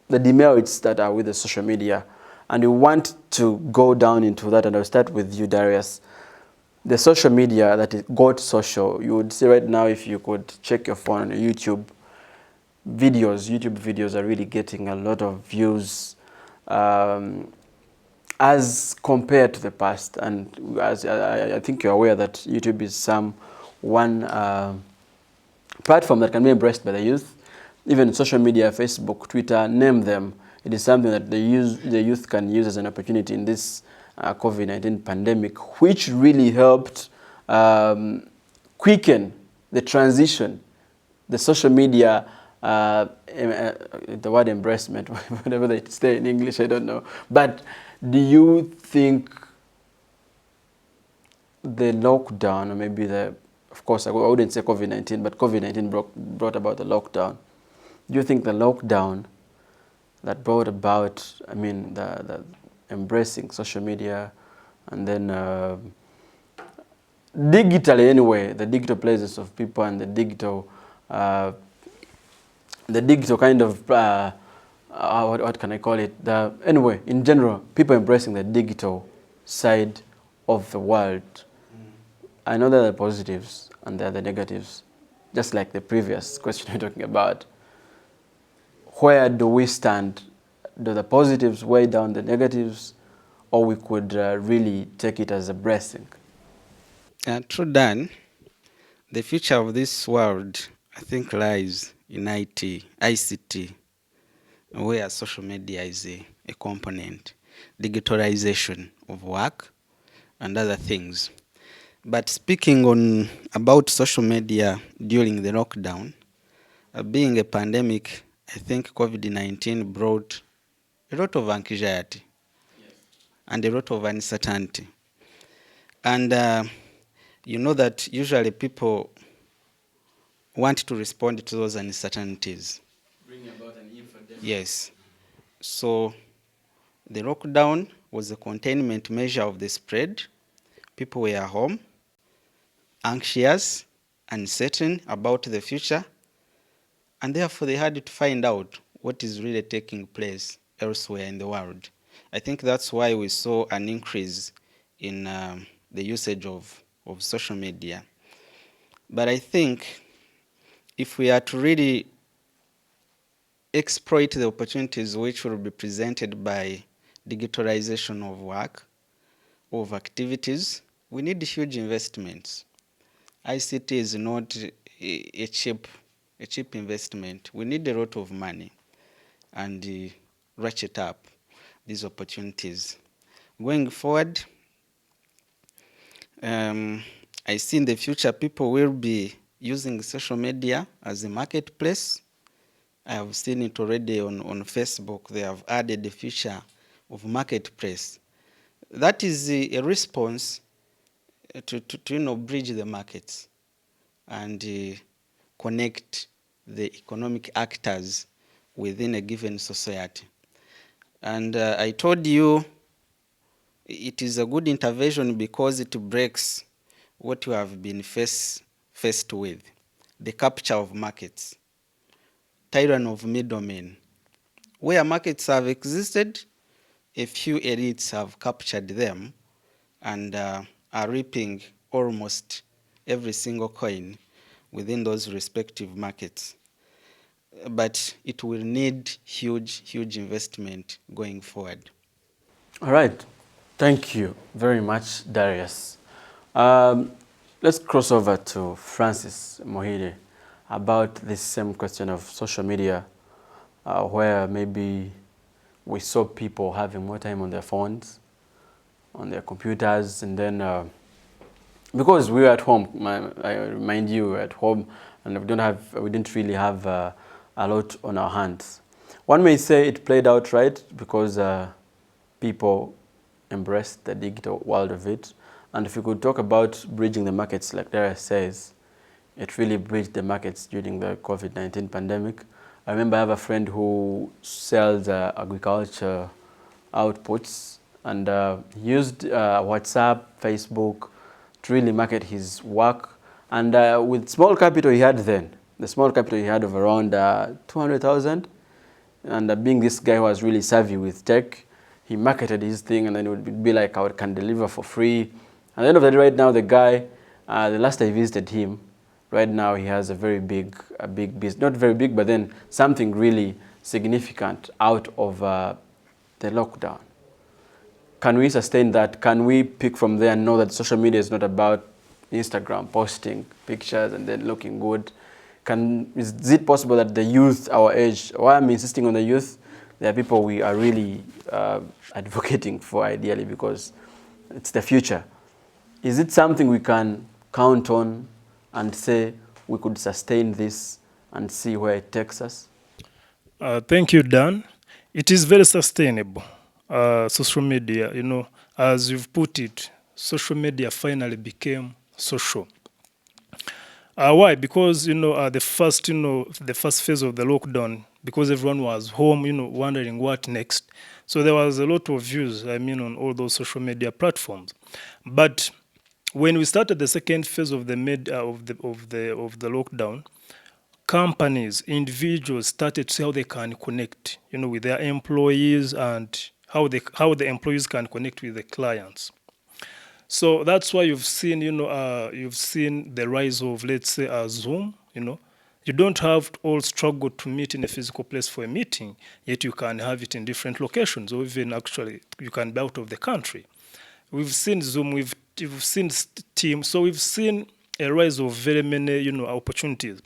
the demerits that are with the social media, and we want to go down into that. And I'll start with you, Darius. The social media that it got social, you would see right now, if you could check your phone on YouTube videos are really getting a lot of views as compared to the past. And as I think you're aware that YouTube is one platform that can be embraced by the youth. Even social media, Facebook, Twitter, name them. It is something that the youth can use as an opportunity in this COVID-19 pandemic, which really helped quicken the transition. The social media, the word embracement, whatever they say in English, I don't know. But do you think the lockdown, or maybe of course, I wouldn't say COVID-19, but COVID-19 brought about the lockdown. Do you think the lockdown that brought about, I mean, the embracing social media, and then digitally anyway, the digital places of people and the digital kind of, what can I call it? Anyway, in general, people embracing the digital side of the world. I know there are the positives and there are the negatives, just like the previous question we're talking about. Where do we stand? Do the positives weigh down the negatives, or we could really take it as a blessing? True, Dan. The future of this world, I think, lies in ICT, where social media is a component, digitalization of work and other things. But speaking about social media during the lockdown, being a pandemic, I think COVID-19 brought a lot of anxiety and a lot of uncertainty. And you know that usually people want to respond to those uncertainties. Bring about an infodemic. Yes. So the lockdown was a containment measure of the spread. People were home, anxious, uncertain about the future, and therefore they had to find out what is really taking place elsewhere in the world. I think that's why we saw an increase in the usage of social media. But I think if we are to really exploit the opportunities which will be presented by digitalization of work, of activities, we need huge investments. ICT is not a cheap investment. We need a lot of money and ratchet up these opportunities. Going forward, I see in the future people will be using social media as a marketplace. I have seen it already on Facebook. They have added the feature of marketplace. That is a response to bridge the markets and connect the economic actors within a given society. And I told you it is a good intervention because it breaks what you have been faced with, the capture of markets, tyranny of middlemen. Where markets have existed, a few elites have captured them and are reaping almost every single coin within those respective markets. But it will need huge investment going forward. All right. Thank you very much, Darius. Let's cross over to Francis Mohide about this same question of social media, where maybe we saw people having more time on their phones, on their computers, and then because we were at home, I remind you, we were at home, and we didn't really have a lot on our hands. One may say it played out right because people embraced the digital world of it. And if you could talk about bridging the markets, like Darius says, it really bridged the markets during the COVID-19 pandemic. I remember I have a friend who sells agriculture outputs, and he used WhatsApp, Facebook to really market his work. And with small capital he had then, the small capital he had of around 200,000, and being this guy who was really savvy with tech, he marketed his thing, and then it would be like, I can deliver for free. At the end of the day, right now, the guy, the last I visited him, right now he has a big business, not very big, but then something really significant out of the lockdown. Can we sustain that? Can we pick from there and know that social media is not about Instagram posting pictures and then looking good? Is it possible that the youth, our age, why I'm insisting on the youth, there are people we are really advocating for ideally because it's the future. Is it something we can count on and say we could sustain this and see where it takes us? Thank you, Dan. It is very sustainable. Social media, as you've put it, social media finally became social. Why? Because the first phase of the lockdown, because everyone was home, wondering what next. So there was a lot of views, on all those social media platforms. But when we started the second phase of the lockdown, companies, individuals started to see how they can connect, with their employees and how the employees can connect with the clients. So that's why you've seen, the rise of, let's say, Zoom. You don't have to all struggle to meet in a physical place for a meeting, yet you can have it in different locations, or even actually you can be out of the country. We've seen Zoom, we've seen Teams, so we've seen a rise of very many, opportunities.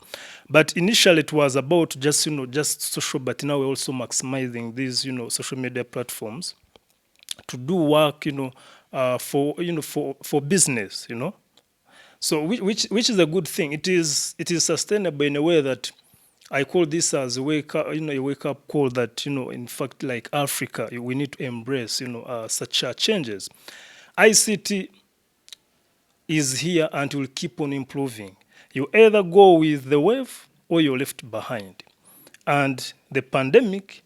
But initially it was about just social, but now we're also maximizing these, social media platforms to do work, for business, So which is a good thing. It is sustainable in a way that I call this as a wake up call that, in fact, like Africa, we need to embrace, such changes. ICT is here and will keep on improving. You either go with the wave or you're left behind. And the pandemic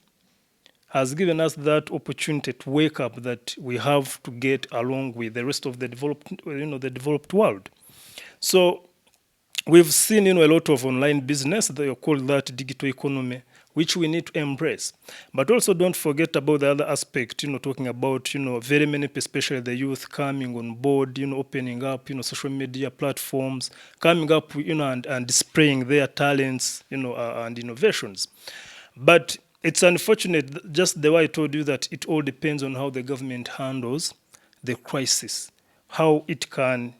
has given us that opportunity to wake up that we have to get along with the rest of the developed world. So we've seen, a lot of online business, they call that digital economy, which we need to embrace. But also don't forget about the other aspect, talking about, very many, especially the youth coming on board, opening up, social media platforms, coming up, and displaying their talents, and innovations. But it's unfortunate, just the way I told you, that it all depends on how the government handles the crisis, how it can,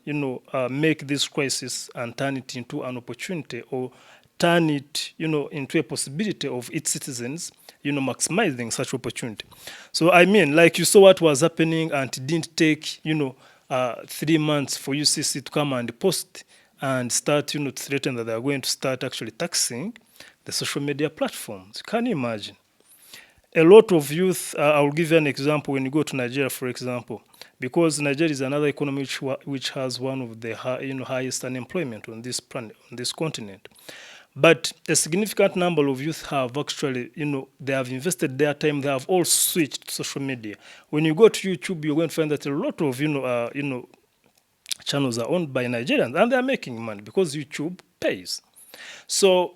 make this crisis and turn it into an opportunity, or turn it, into a possibility of its citizens, maximizing such opportunity. So I mean, like you saw what was happening, and it didn't take, 3 months for UCC to come and post and start, to threaten that they are going to start actually taxing the social media platforms. Can you imagine? A lot of youth, I'll give you an example. When you go to Nigeria, for example, because Nigeria is another economy which has one of the highest unemployment on this planet, on this continent. But a significant number of youth have actually, they have invested their time. They have all switched to social media. When you go to YouTube, you're going to find that a lot of, channels are owned by Nigerians, and they're making money because YouTube pays. So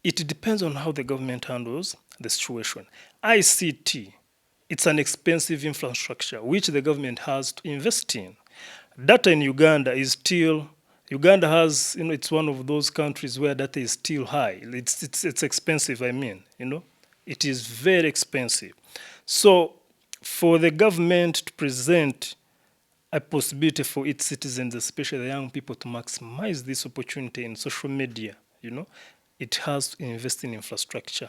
it depends on how the government handles the situation. ICT, it's an expensive infrastructure which the government has to invest in. Data in Uganda is still, Uganda has, it's one of those countries where data is still high. It's expensive, I mean, It is very expensive. So for the government to present a possibility for its citizens, especially the young people, to maximize this opportunity in social media, it has to invest in infrastructure,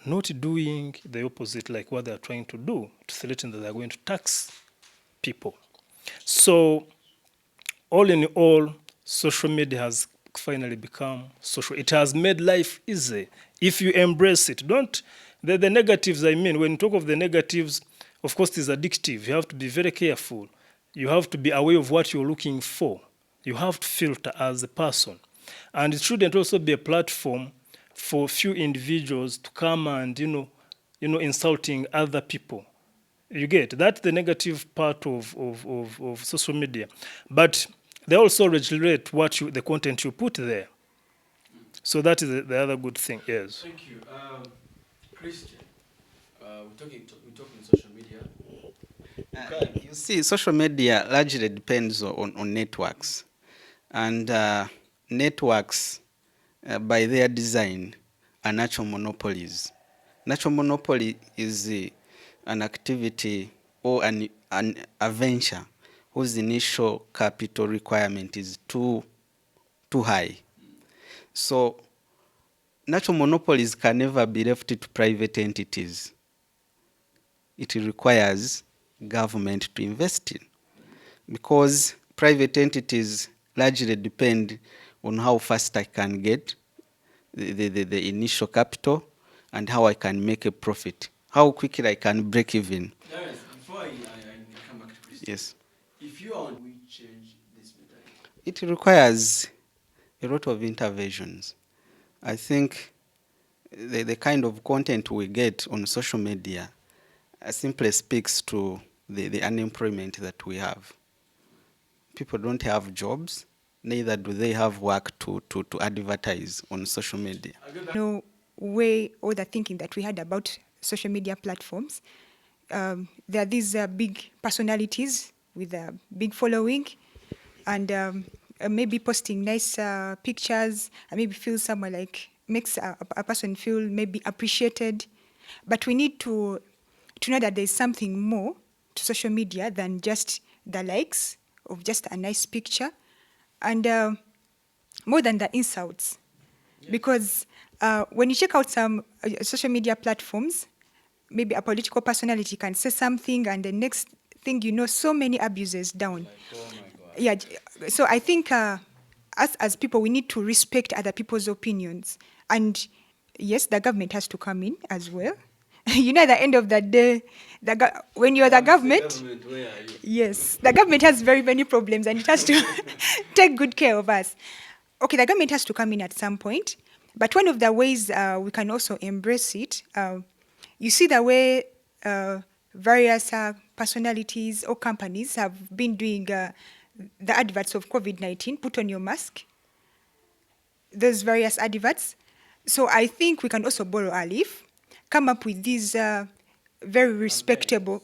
not doing the opposite like what they're trying to do, to threaten that they're going to tax people. So all in all, social media has finally become social. It has made life easy if you embrace it. The negatives, I mean, when you talk of the negatives, of course, it is addictive. You have to be very careful. You have to be aware of what you're looking for. You have to filter as a person. And it shouldn't also be a platform for few individuals to come and, insulting other people. You get that's the negative part of social media. But they also regulate the content you put there. So that is the other good thing. Yes. Thank you. Christian, we're talking social media. You see, social media largely depends on networks. And networks, by their design, are natural monopolies. Natural monopoly is an activity or a venture whose initial capital requirement is too high. So natural monopolies can never be left to private entities. It requires government to invest in, because private entities largely depend on how fast I can get the initial capital and how I can make a profit, how quickly I can break even. Yes, before I come back to Christian. Yes. If you are, we change this mentality. It requires a lot of interventions. I think the kind of content we get on social media simply speaks to the unemployment that we have. People don't have jobs, neither do they have work to advertise on social media. No way or the thinking that we had about social media platforms. There are these big personalities with a big following, and maybe posting nice pictures, and maybe feel somewhere like makes a person feel maybe appreciated. But we need to know that there's something more to social media than just the likes of just a nice picture, and more than the insults. Yes. Because when you check out some social media platforms, maybe a political personality can say something, and the next thing you know, so many abuses down. Like, oh my God. Yeah, so I think us as people, we need to respect other people's opinions. And yes, the government has to come in as well. At the end of the day, when you're the government, Where are you? yes, the government has very many problems, and it has to take good care of us. Okay, the government has to come in at some point, but one of the ways we can also embrace it, you see the way various personalities or companies have been doing the adverts of COVID-19, put on your mask, those various adverts. So I think we can also borrow a leaf, come up with these very respectable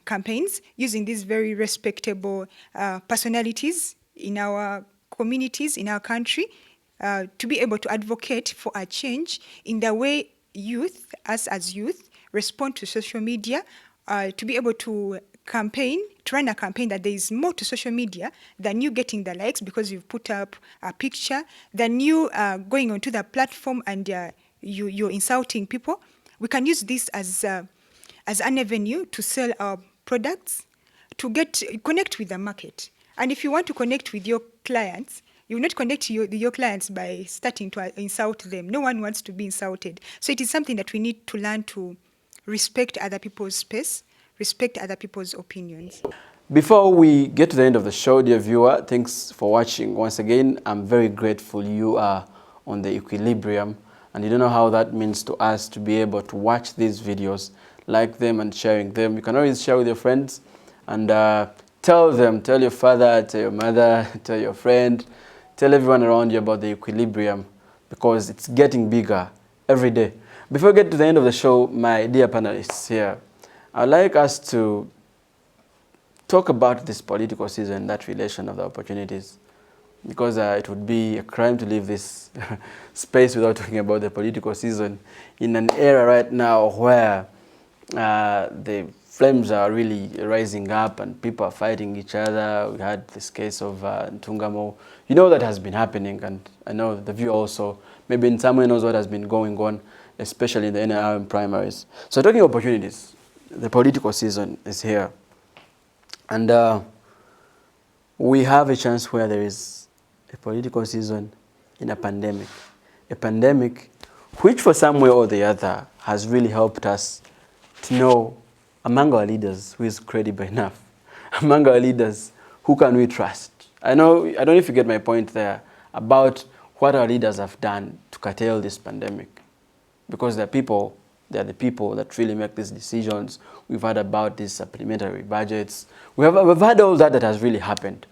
campaigns, using these very respectable personalities in our communities, in our country, to be able to advocate for a change in the way youth, us as youth, respond to social media, to be able to run a campaign that there is more to social media than you getting the likes because you've put up a picture, than you going onto the platform and you're insulting people. We can use this as an avenue to sell our products, to connect with the market. And if you want to connect with your clients, you will not connect your clients by starting to insult them. No one wants to be insulted. So it is something that we need to learn to respect other people's space, respect other people's opinions. Before we get to the end of the show, dear viewer, thanks for watching. Once again, I'm very grateful you are on the Equilibrium, and you don't know how that means to us to be able to watch these videos, like them and sharing them. You can always share with your friends and tell them, tell your father, tell your mother, tell your friend, tell everyone around you about the Equilibrium, because it's getting bigger every day. Before we get to the end of the show, my dear panelists here, I'd like us to talk about this political season, that relation of the opportunities, because it would be a crime to leave this space without talking about the political season in an era right now where the flames are really rising up and people are fighting each other. We had this case of Ntungamo. You know that has been happening, and I know the viewer also maybe in some way knows what has been going on, especially in the NRM primaries. So talking opportunities, the political season is here. And we have a chance where there is a political season in a pandemic which for some way or the other has really helped us to know among our leaders who is credible enough, among our leaders who can we trust. I don't know if you get my point there about what our leaders have done to curtail this pandemic, because they're the people that really make these decisions. We've heard about these supplementary budgets. We've heard all that has really happened.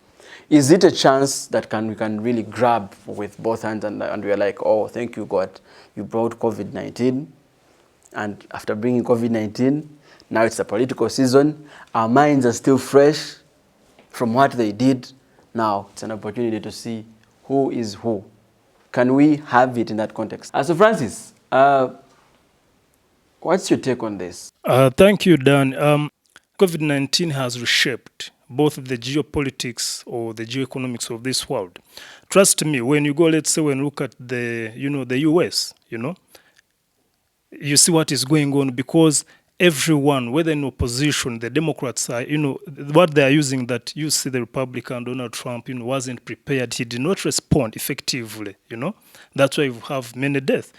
Is it a chance that we can really grab with both hands and we're like, oh, thank you, God, you brought COVID-19. And after bringing COVID-19, now it's a political season. Our minds are still fresh from what they did. Now it's an opportunity to see who is who. Can we have it in that context? So Francis, what's your take on this? Thank you, Dan. COVID-19 has reshaped both the geopolitics or the geoeconomics of this world. Trust me, when you go, let's say, when you look at the US, you see what is going on, because everyone, whether in opposition, the Democrats are, what they are using, that you see the Republican, Donald Trump, wasn't prepared. He did not respond effectively, That's why you have many deaths.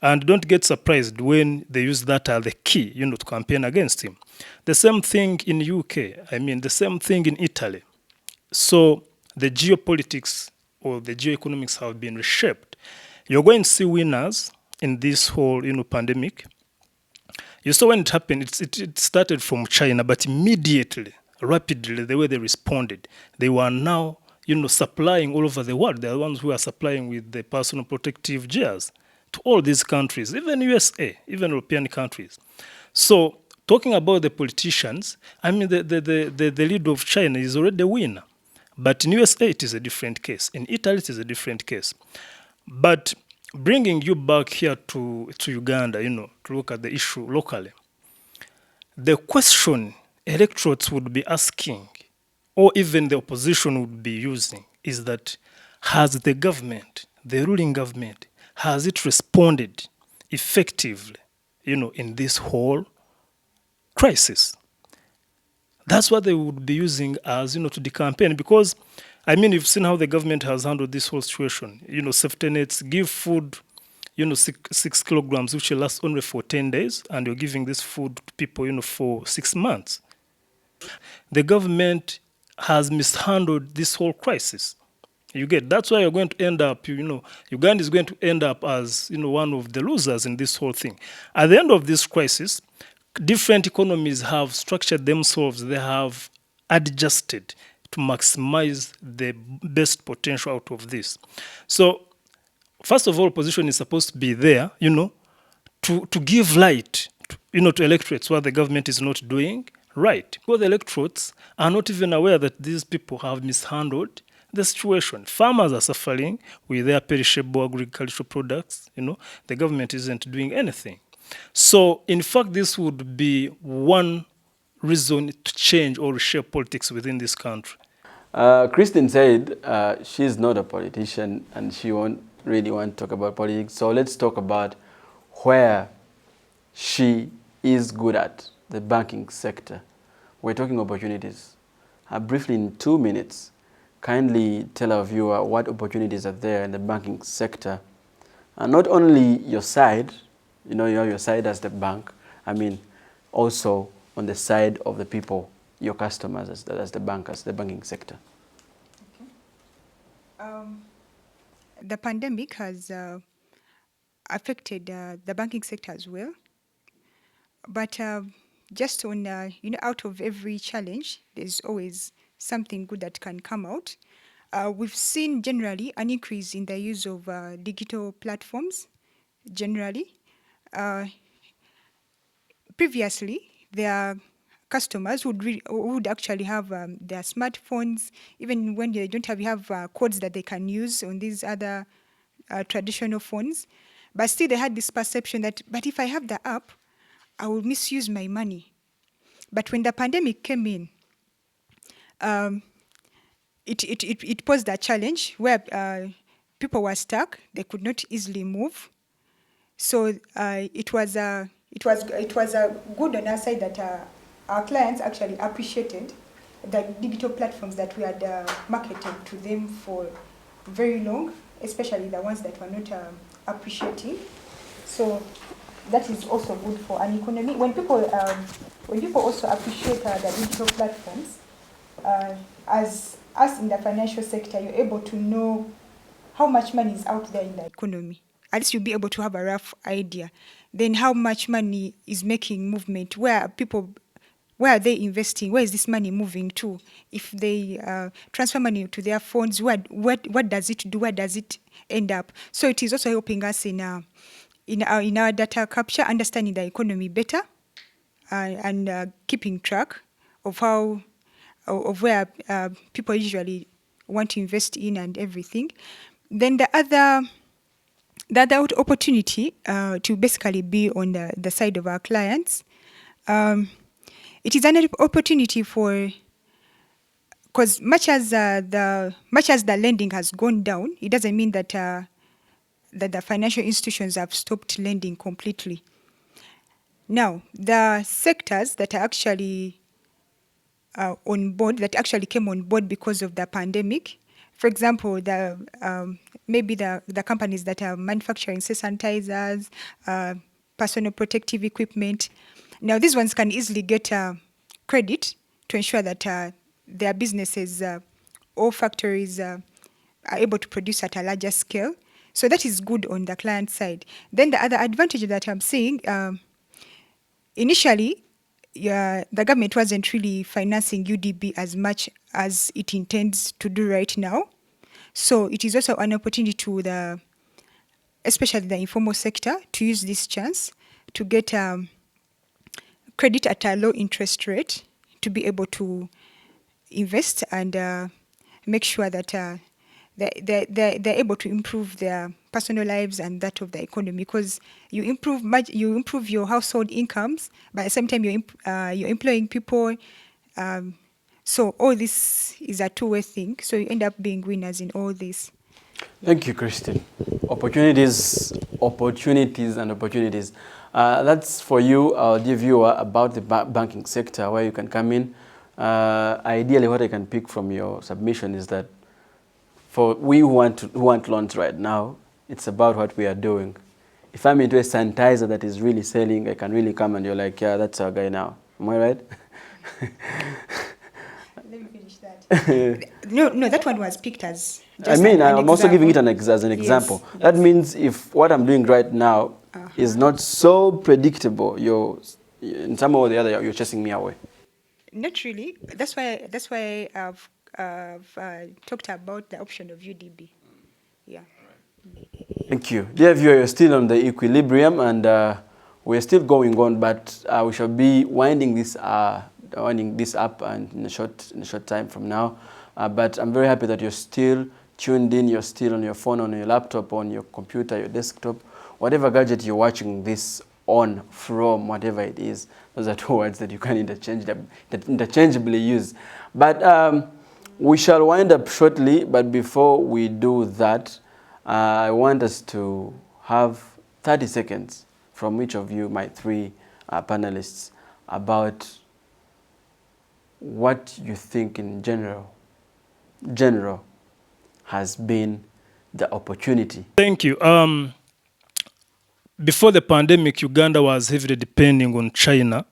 And don't get surprised when they use that as the key, to campaign against him. The same thing in UK. The same thing in Italy. So the geopolitics or the geoeconomics have been reshaped. You're going to see winners in this whole, pandemic. You saw when it happened, it started from China, but immediately, rapidly, the way they responded, they were now, supplying all over the world. They're the ones who are supplying with the personal protective gears to all these countries, even USA, even European countries. So talking about the politicians, the leader of China is already a winner. But in USA, it is a different case. In Italy, it is a different case. But bringing you back here to Uganda, to look at the issue locally, the question electorates would be asking, or even the opposition would be using, is that has the government, the ruling government, has it responded effectively, in this whole crisis? That's what they would be using as, to the campaign. Because, you've seen how the government has handled this whole situation. Safety nets, give food, 6 kilograms, which will last only for 10 days, and you're giving this food to people, for 6 months. The government has mishandled this whole crisis. You get, that's why you're going to end up, Uganda is going to end up as, one of the losers in this whole thing. At the end of this crisis, different economies have structured themselves. They have adjusted to maximize the best potential out of this. So, first of all, opposition is supposed to be there, to give light, to electorates what the government is not doing right. Because the electorates are not even aware that these people have mishandled the situation. Farmers are suffering with their perishable agricultural products. The government isn't doing anything. So, in fact, this would be one reason to change or reshape politics within this country. Christine said she's not a politician and she won't really want to talk about politics. So let's talk about where she is good at, the banking sector. We're talking opportunities. Briefly, in 2 minutes, kindly tell our viewer what opportunities are there in the banking sector. And not only your side, you know, you have your side as the bank, I mean, also on the side of the people, your customers as the bankers, the banking sector. The pandemic has affected the banking sector as well. But just on, out of every challenge, there's always something good that can come out. We've seen generally an increase in the use of digital platforms, generally. Previously, their customers would actually have their smartphones, even when they don't have codes that they can use on these other traditional phones. But still, they had this perception that, but if I have the app, I will misuse my money. But when the pandemic came in, it posed a challenge where people were stuck; they could not easily move. So it was a good on our side that our clients actually appreciated the digital platforms that we had marketed to them for very long, especially the ones that were not appreciating. So that is also good for an economy. When people also appreciate the digital platforms, as us in the financial sector, you're able to know how much money is out there in the economy. At least you'll be able to have a rough idea. Then how much money is making movement? Where are they investing? Where is this money moving to? If they transfer money to their phones, what does it do? Where does it end up? So it is also helping us in our data capture, understanding the economy better, and keeping track of where people usually want to invest in and everything. Then the other opportunity to basically be on the side of our clients, it is an opportunity because much as the lending has gone down, it doesn't mean that that the financial institutions have stopped lending completely. Now, the sectors that are actually on board, that actually came on board because of the pandemic, for example, maybe the companies that are manufacturing sanitizers, personal protective equipment. Now, these ones can easily get credit to ensure that their businesses or factories are able to produce at a larger scale. So that is good on the client side. Then the other advantage that I'm seeing, initially, the government wasn't really financing UDB as much as it intends to do right now. So it is also an opportunity to especially the informal sector, to use this chance to get credit at a low interest rate to be able to invest and make sure that they're able to improve their personal lives and that of the economy, because you improve your household incomes, but at the same time you're employing people. So all this is a two-way thing. So you end up being winners in all this. Thank you, Christine. Opportunities, and opportunities. That's for you, our dear viewer, about the banking sector, where you can come in. Ideally, what I can pick from your submission is that for we who want loans right now, it's about what we are doing. If I'm into a sanitizer that is really selling, I can really come and you're like, yeah, that's our guy now. Am I right? Let me finish that. No, that one was picked as just I'm also giving it as an example. Yes. That means if what I'm doing right now is not so predictable, in some way or the other, you're chasing me away. Not really. That's why I've talked about the option of UDB. Yeah. Thank you. Dear viewer, you're still on the Equilibrium, and we're still going on, but we shall be winding this up and in a short time from now. But I'm very happy that you're still tuned in. You're still on your phone, on your laptop, on your computer, your desktop, whatever gadget you're watching this on, from, whatever it is. Those are two words that you can interchangeably use. But we shall wind up shortly, but before we do that, I want us to have 30 seconds from each of you, my three panelists, about what you think in general has been the opportunity. Thank you. Before the pandemic, Uganda was heavily depending on China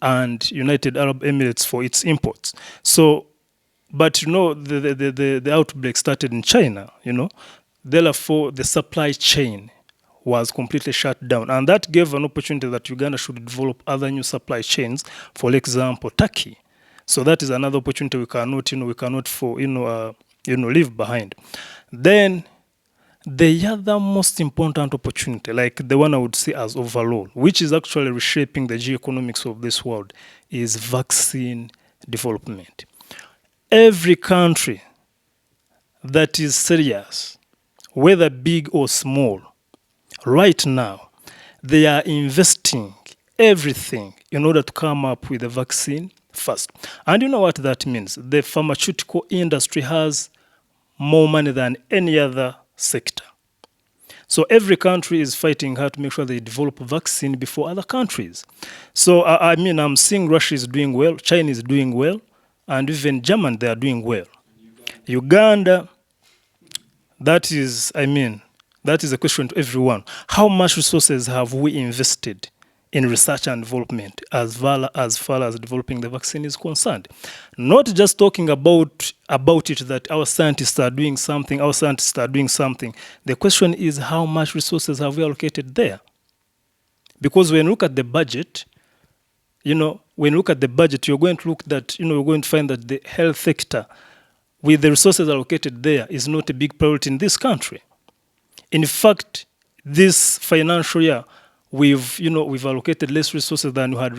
and United Arab Emirates for its imports. So, but you know, the outbreak started in China, you know. Therefore, the supply chain was completely shut down. And that gave an opportunity that Uganda should develop other new supply chains, for example, Turkey. So that is another opportunity we cannot leave behind. Then the other most important opportunity, like the one I would see as overall, which is actually reshaping the geoeconomics of this world, is vaccine development. Every country that is serious, whether big or small, right now, they are investing everything in order to come up with a vaccine first. And you know what that means? The pharmaceutical industry has more money than any other sector. So every country is fighting hard to make sure they develop a vaccine before other countries. So I mean, I'm seeing Russia is doing well, China is doing well, and even Germany, they are doing well. Uganda, that is a question to everyone. How much resources have we invested in research and development as far as developing the vaccine is concerned? Not just talking about it that our scientists are doing something. The question is, how much resources have we allocated there? Because when you look at the budget, you're going to find that the health sector, with the resources allocated there, is not a big priority in this country. In fact, this financial year, we've allocated less resources than we had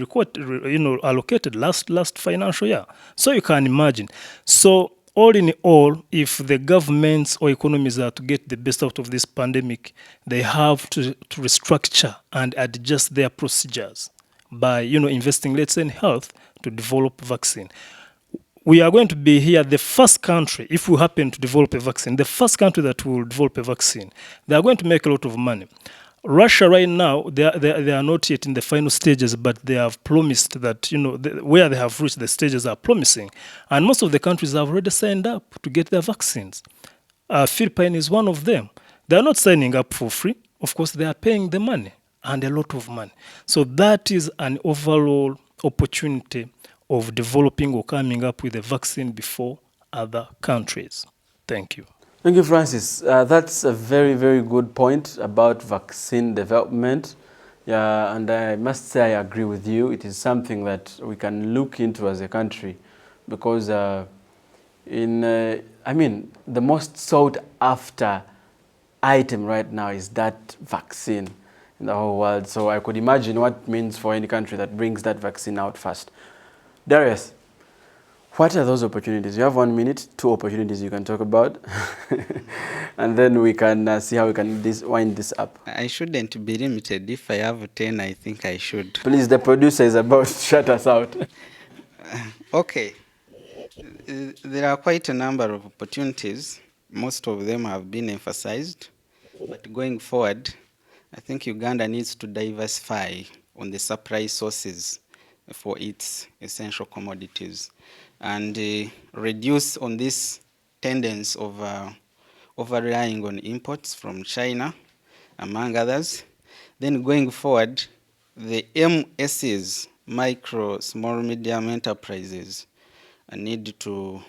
allocated last financial year. So you can imagine. So all in all, if the governments or economies are to get the best out of this pandemic, they have to restructure and adjust their procedures by investing, let's say, in health to develop vaccine. We are going to be here, the first country, if we happen to develop a vaccine, the first country that will develop a vaccine, they are going to make a lot of money. Russia right now, they are not yet in the final stages, but they have promised that, where they have reached, the stages are promising. And most of the countries have already signed up to get their vaccines. Philippines is one of them. They are not signing up for free. Of course, they are paying the money, and a lot of money. So that is an overall opportunity of developing or coming up with a vaccine before other countries. Thank you. Thank you, Francis. That's a very, very good point about vaccine development. Yeah, and I must say I agree with you. It is something that we can look into as a country because the most sought after item right now is that vaccine in the whole world. So I could imagine what it means for any country that brings that vaccine out first. Darius, what are those opportunities? You have 1 minute, 2 opportunities you can talk about, and then we can see how we can wind this up. I shouldn't be limited. If I have 10, I think I should. Please, the producer is about to shut us out. Okay. There are quite a number of opportunities. Most of them have been emphasized. But going forward, I think Uganda needs to diversify on the supply sources for its essential commodities and reduce on this tendency of over-relying on imports from China, among others. Then going forward, the MSs, micro, small, medium enterprises, need to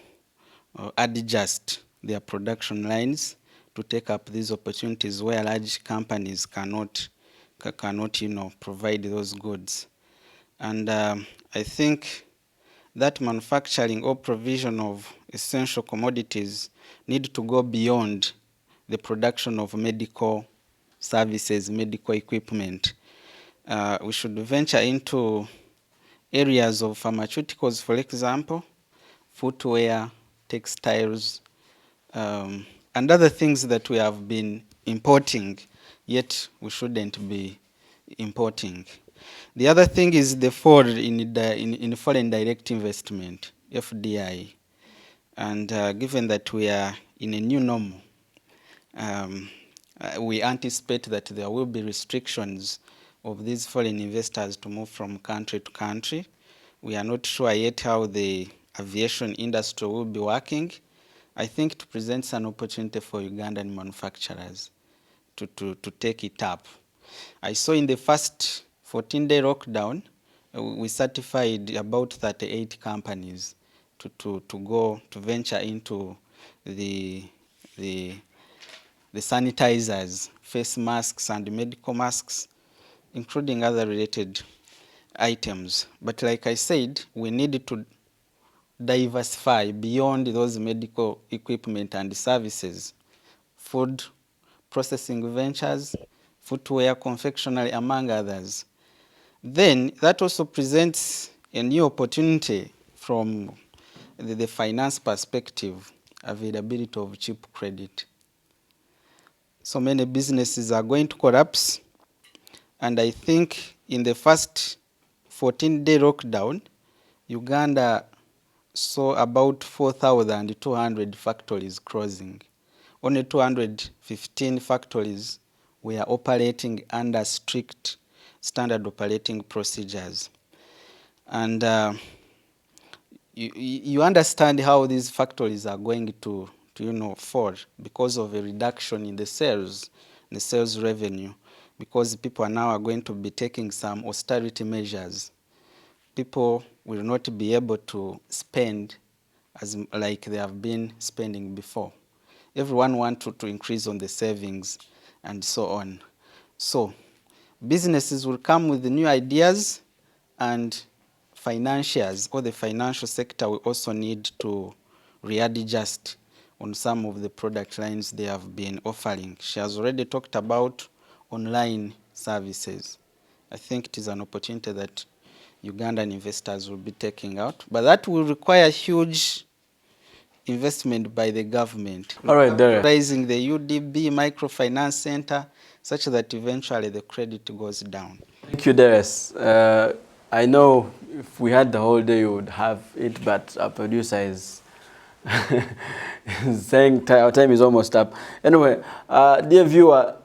adjust their production lines to take up these opportunities where large companies cannot provide those goods. And I think that manufacturing or provision of essential commodities need to go beyond the production of medical services, medical equipment. We should venture into areas of pharmaceuticals, for example, footwear, textiles, and other things that we have been importing, yet we shouldn't be importing. The other thing is the fall in foreign direct investment, FDI. And given that we are in a new normal, we anticipate that there will be restrictions of these foreign investors to move from country to country. We are not sure yet how the aviation industry will be working. I think it presents an opportunity for Ugandan manufacturers to take it up. I saw in the first 14-day lockdown, we certified about 38 companies to venture into the sanitizers, face masks and medical masks, including other related items. But like I said, we need to diversify beyond those medical equipment and services, food processing ventures, footwear, confectionery, among others. Then that also presents a new opportunity from the finance perspective, availability of cheap credit. So many businesses are going to collapse, and I think in the first 14-day lockdown, Uganda saw about 4,200 factories closing. Only 215 factories were operating under strict standard operating procedures. And you understand how these factories are going to fall because of a reduction in the sales revenue, because people now are going to be taking some austerity measures. People will not be able to spend as like they have been spending before. Everyone wants to increase on the savings and so on. So businesses will come with the new ideas, and financiers or the financial sector will also need to readjust on some of the product lines they have been offering. She has already talked about online services. I think it is an opportunity that Ugandan investors will be taking out, but that will require huge investment by the government. All right, Derek. Raising the UDB microfinance center such that eventually the credit goes down. Thank you, Darius. I know if we had the whole day, you would have it, but our producer is saying our time is almost up. Anyway, dear viewer,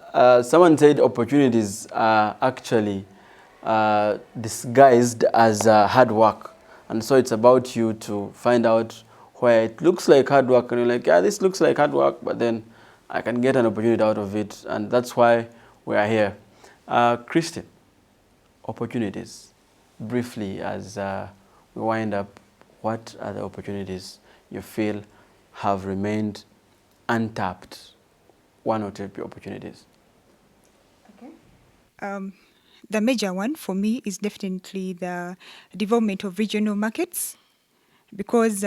someone said opportunities are actually disguised as hard work. And so it's about you to find out where it looks like hard work and you're like, yeah, this looks like hard work, but then I can get an opportunity out of it. And that's why we are here. Christian, opportunities. Briefly, as we wind up, what are the opportunities you feel have remained untapped? One or two opportunities. Okay. The major one for me is definitely the development of regional markets, because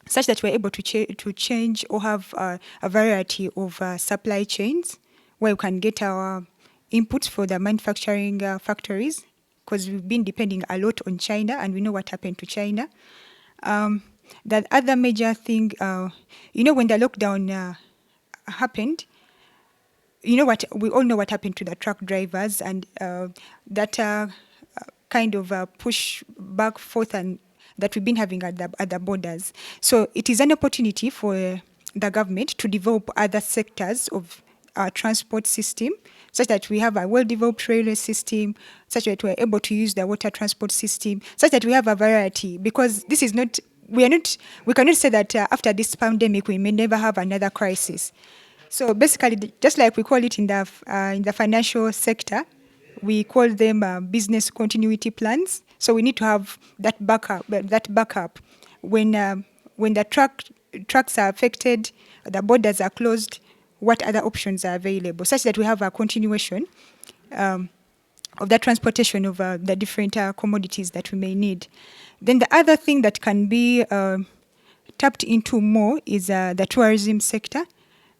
such that we're able to change or have a variety of supply chains where we can get our inputs for the manufacturing factories, because we've been depending a lot on China and we know what happened to China. The other major thing, when the lockdown happened, we all know what happened to the truck drivers, and that kind of push back forth and that we've been having at the borders. So it is an opportunity for the government to develop other sectors of our transport system, such that we have a well-developed railway system, such that we're able to use the water transport system, such that we have a variety, because this is not, we cannot say that after this pandemic we may never have another crisis. So basically, just like we call it in the financial sector, we call them business continuity plans. So we need to have that backup when the trucks are affected, the borders are closed, what other options are available, such that we have a continuation of the transportation of the different commodities that we may need. Then the other thing that can be tapped into more is the tourism sector.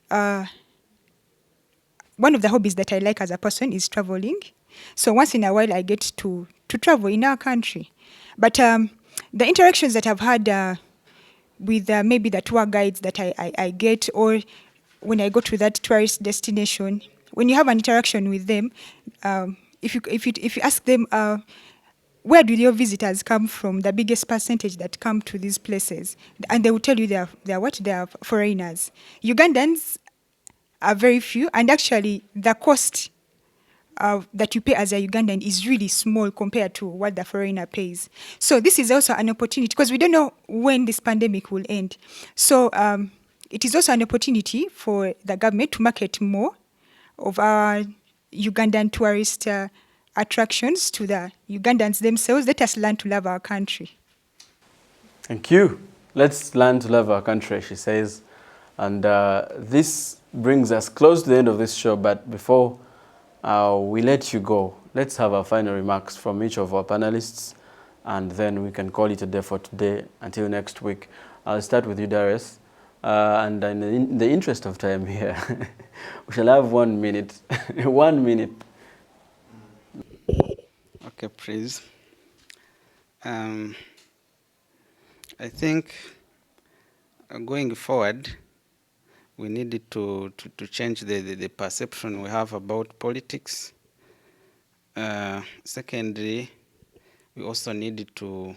One of the hobbies that I like as a person is traveling. So once in a while I get to travel in our country. But the interactions that I've had with maybe the tour guides that I get, or when I go to that tourist destination, when you have an interaction with them, if you ask them, where do your visitors come from, the biggest percentage that come to these places, and they will tell you they are foreigners. Ugandans are very few, and actually the cost that you pay as a Ugandan is really small compared to what the foreigner pays. So this is also an opportunity, because we don't know when this pandemic will end. So it is also an opportunity for the government to market more of our Ugandan tourist attractions to the Ugandans themselves. Let us learn to love our country. Thank you. Let's learn to love our country, she says. And this brings us close to the end of this show. But before we let you go, let's have our final remarks from each of our panelists, and then we can call it a day for today until next week. I'll start with you, Darius. And in the interest of time here, we shall have 1 minute. 1 minute. Okay, please. I think going forward, we needed to change the perception we have about politics. Secondly, we also needed to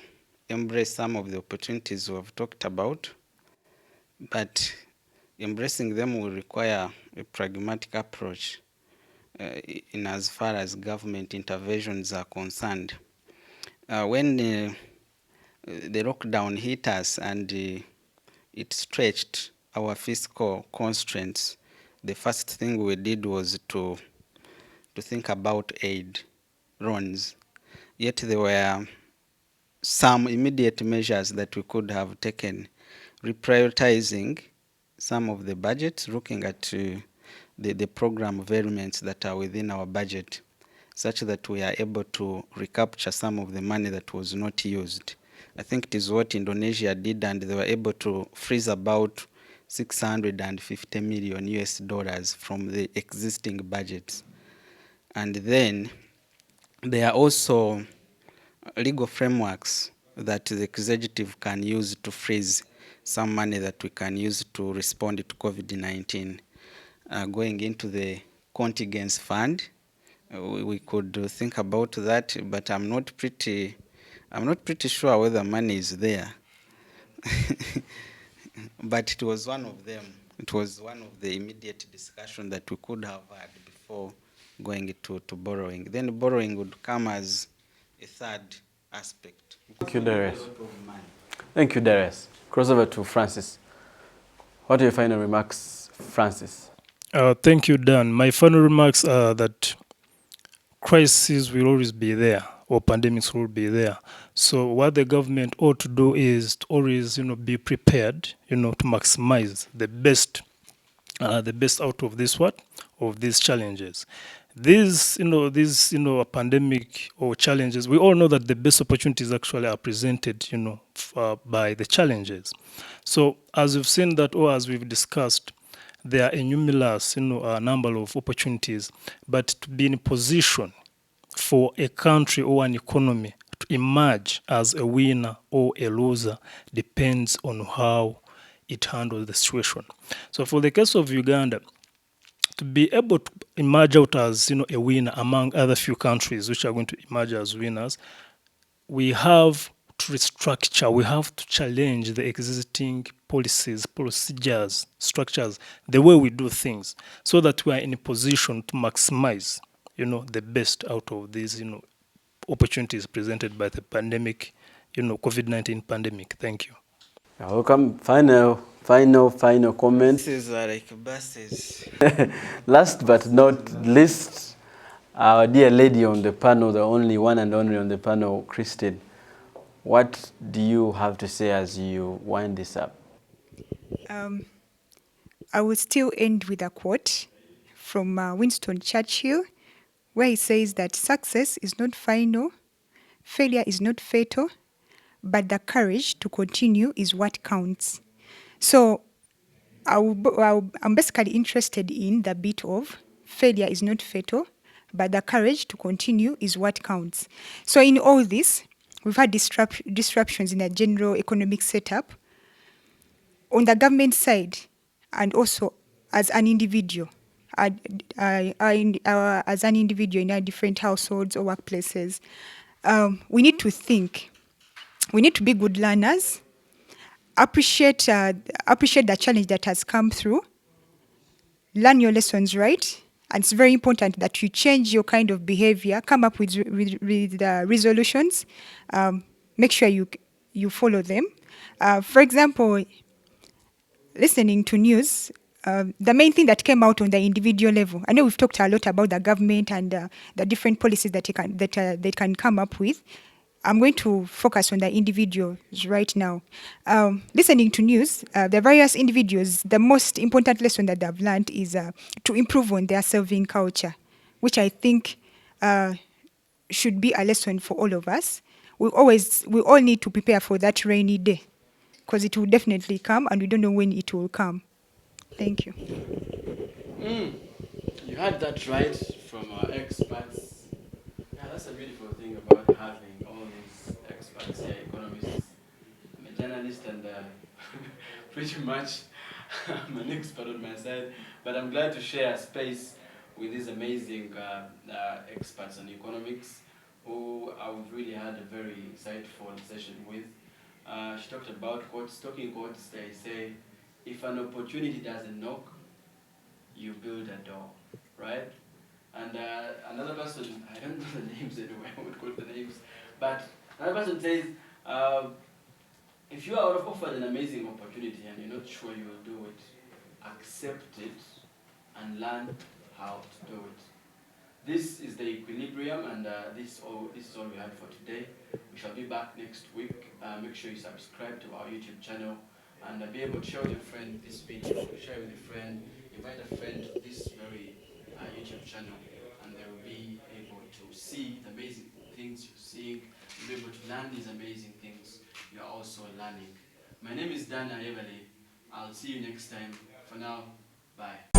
embrace some of the opportunities we have talked about, but embracing them will require a pragmatic approach in as far as government interventions are concerned. When the lockdown hit us and it stretched our fiscal constraints, the first thing we did was to think about aid, loans. Yet there were some immediate measures that we could have taken, reprioritizing some of the budgets, looking at the program of elements that are within our budget, such that we are able to recapture some of the money that was not used. I think it is what Indonesia did, and they were able to freeze about 650 million US dollars from the existing budgets. And then there are also legal frameworks that the executive can use to freeze some money that we can use to respond to COVID-19. Going into the contingence fund, we could think about that, but I'm not pretty sure whether money is there. But it was one of them. It was one of the immediate discussion that we could have had before going to borrowing. Then borrowing would come as a third aspect. Thank you, Darius. Thank you, Darius. Cross over to Francis. What are your final remarks, Francis? Thank you, Dan. My final remarks are that crises will always be there, or pandemics will be there. So what the government ought to do is to always, be prepared, to maximize the best out of these challenges. These pandemic or challenges, we all know that the best opportunities actually are presented, by the challenges. So as we've seen that, or as we've discussed, there are numerous, a number of opportunities, but to be in a position for a country or an economy to emerge as a winner or a loser depends on how it handles the situation. So for the case of Uganda, to be able to emerge out as a winner among other few countries which are going to emerge as winners, we have to restructure, we have to challenge the existing policies, procedures, structures, the way we do things, so that we are in a position to maximize, the best out of these, opportunities presented by the pandemic, COVID-19 pandemic. Thank you. You're welcome. Final comments. Buses are like buses. Last but not least, our dear lady on the panel, the only one and only on the panel, Christine. What do you have to say as you wind this up? I will still end with a quote from Winston Churchill, where he says that success is not final, failure is not fatal, but the courage to continue is what counts. So I'm basically interested in the bit of failure is not fatal, but the courage to continue is what counts. So in all this, we've had disruptions in the general economic setup on the government side and also as an individual. as an individual in our different households or workplaces. We need to think. We need to be good learners, appreciate the challenge that has come through, learn your lessons, right? And it's very important that you change your kind of behavior, come up with resolutions, make sure you follow them. For example, listening to news, the main thing that came out on the individual level, I know we've talked a lot about the government and the different policies that they can come up with. I'm going to focus on the individuals right now. Listening to news, the various individuals, the most important lesson that they've learned is to improve on their serving culture, which I think should be a lesson for all of us. We all need to prepare for that rainy day, because it will definitely come and we don't know when it will come. Thank you. You had that right from our experts. Yeah, that's a beautiful thing about having all these experts here, economists. I'm a journalist and pretty much I'm an expert on my side, but I'm glad to share a space with these amazing experts on economics who I've really had a very insightful session with. She talked about quotes, talking quotes, they say, if an opportunity doesn't knock, you build a door, right? And another person, I don't know the names anyway, I won't quote the names, but another person says, if you are offered an amazing opportunity and you're not sure you will do it, accept it and learn how to do it. This is the Equilibrium, and this is all we had for today. We shall be back next week. Make sure you subscribe to our YouTube channel and be able to share with your friend this video. Share with a friend, invite a friend to this very YouTube channel, and they will be able to see the amazing things you're seeing. You'll be able to learn these amazing things you're also learning. My name is Dana Evely. I'll see you next time. For now, bye.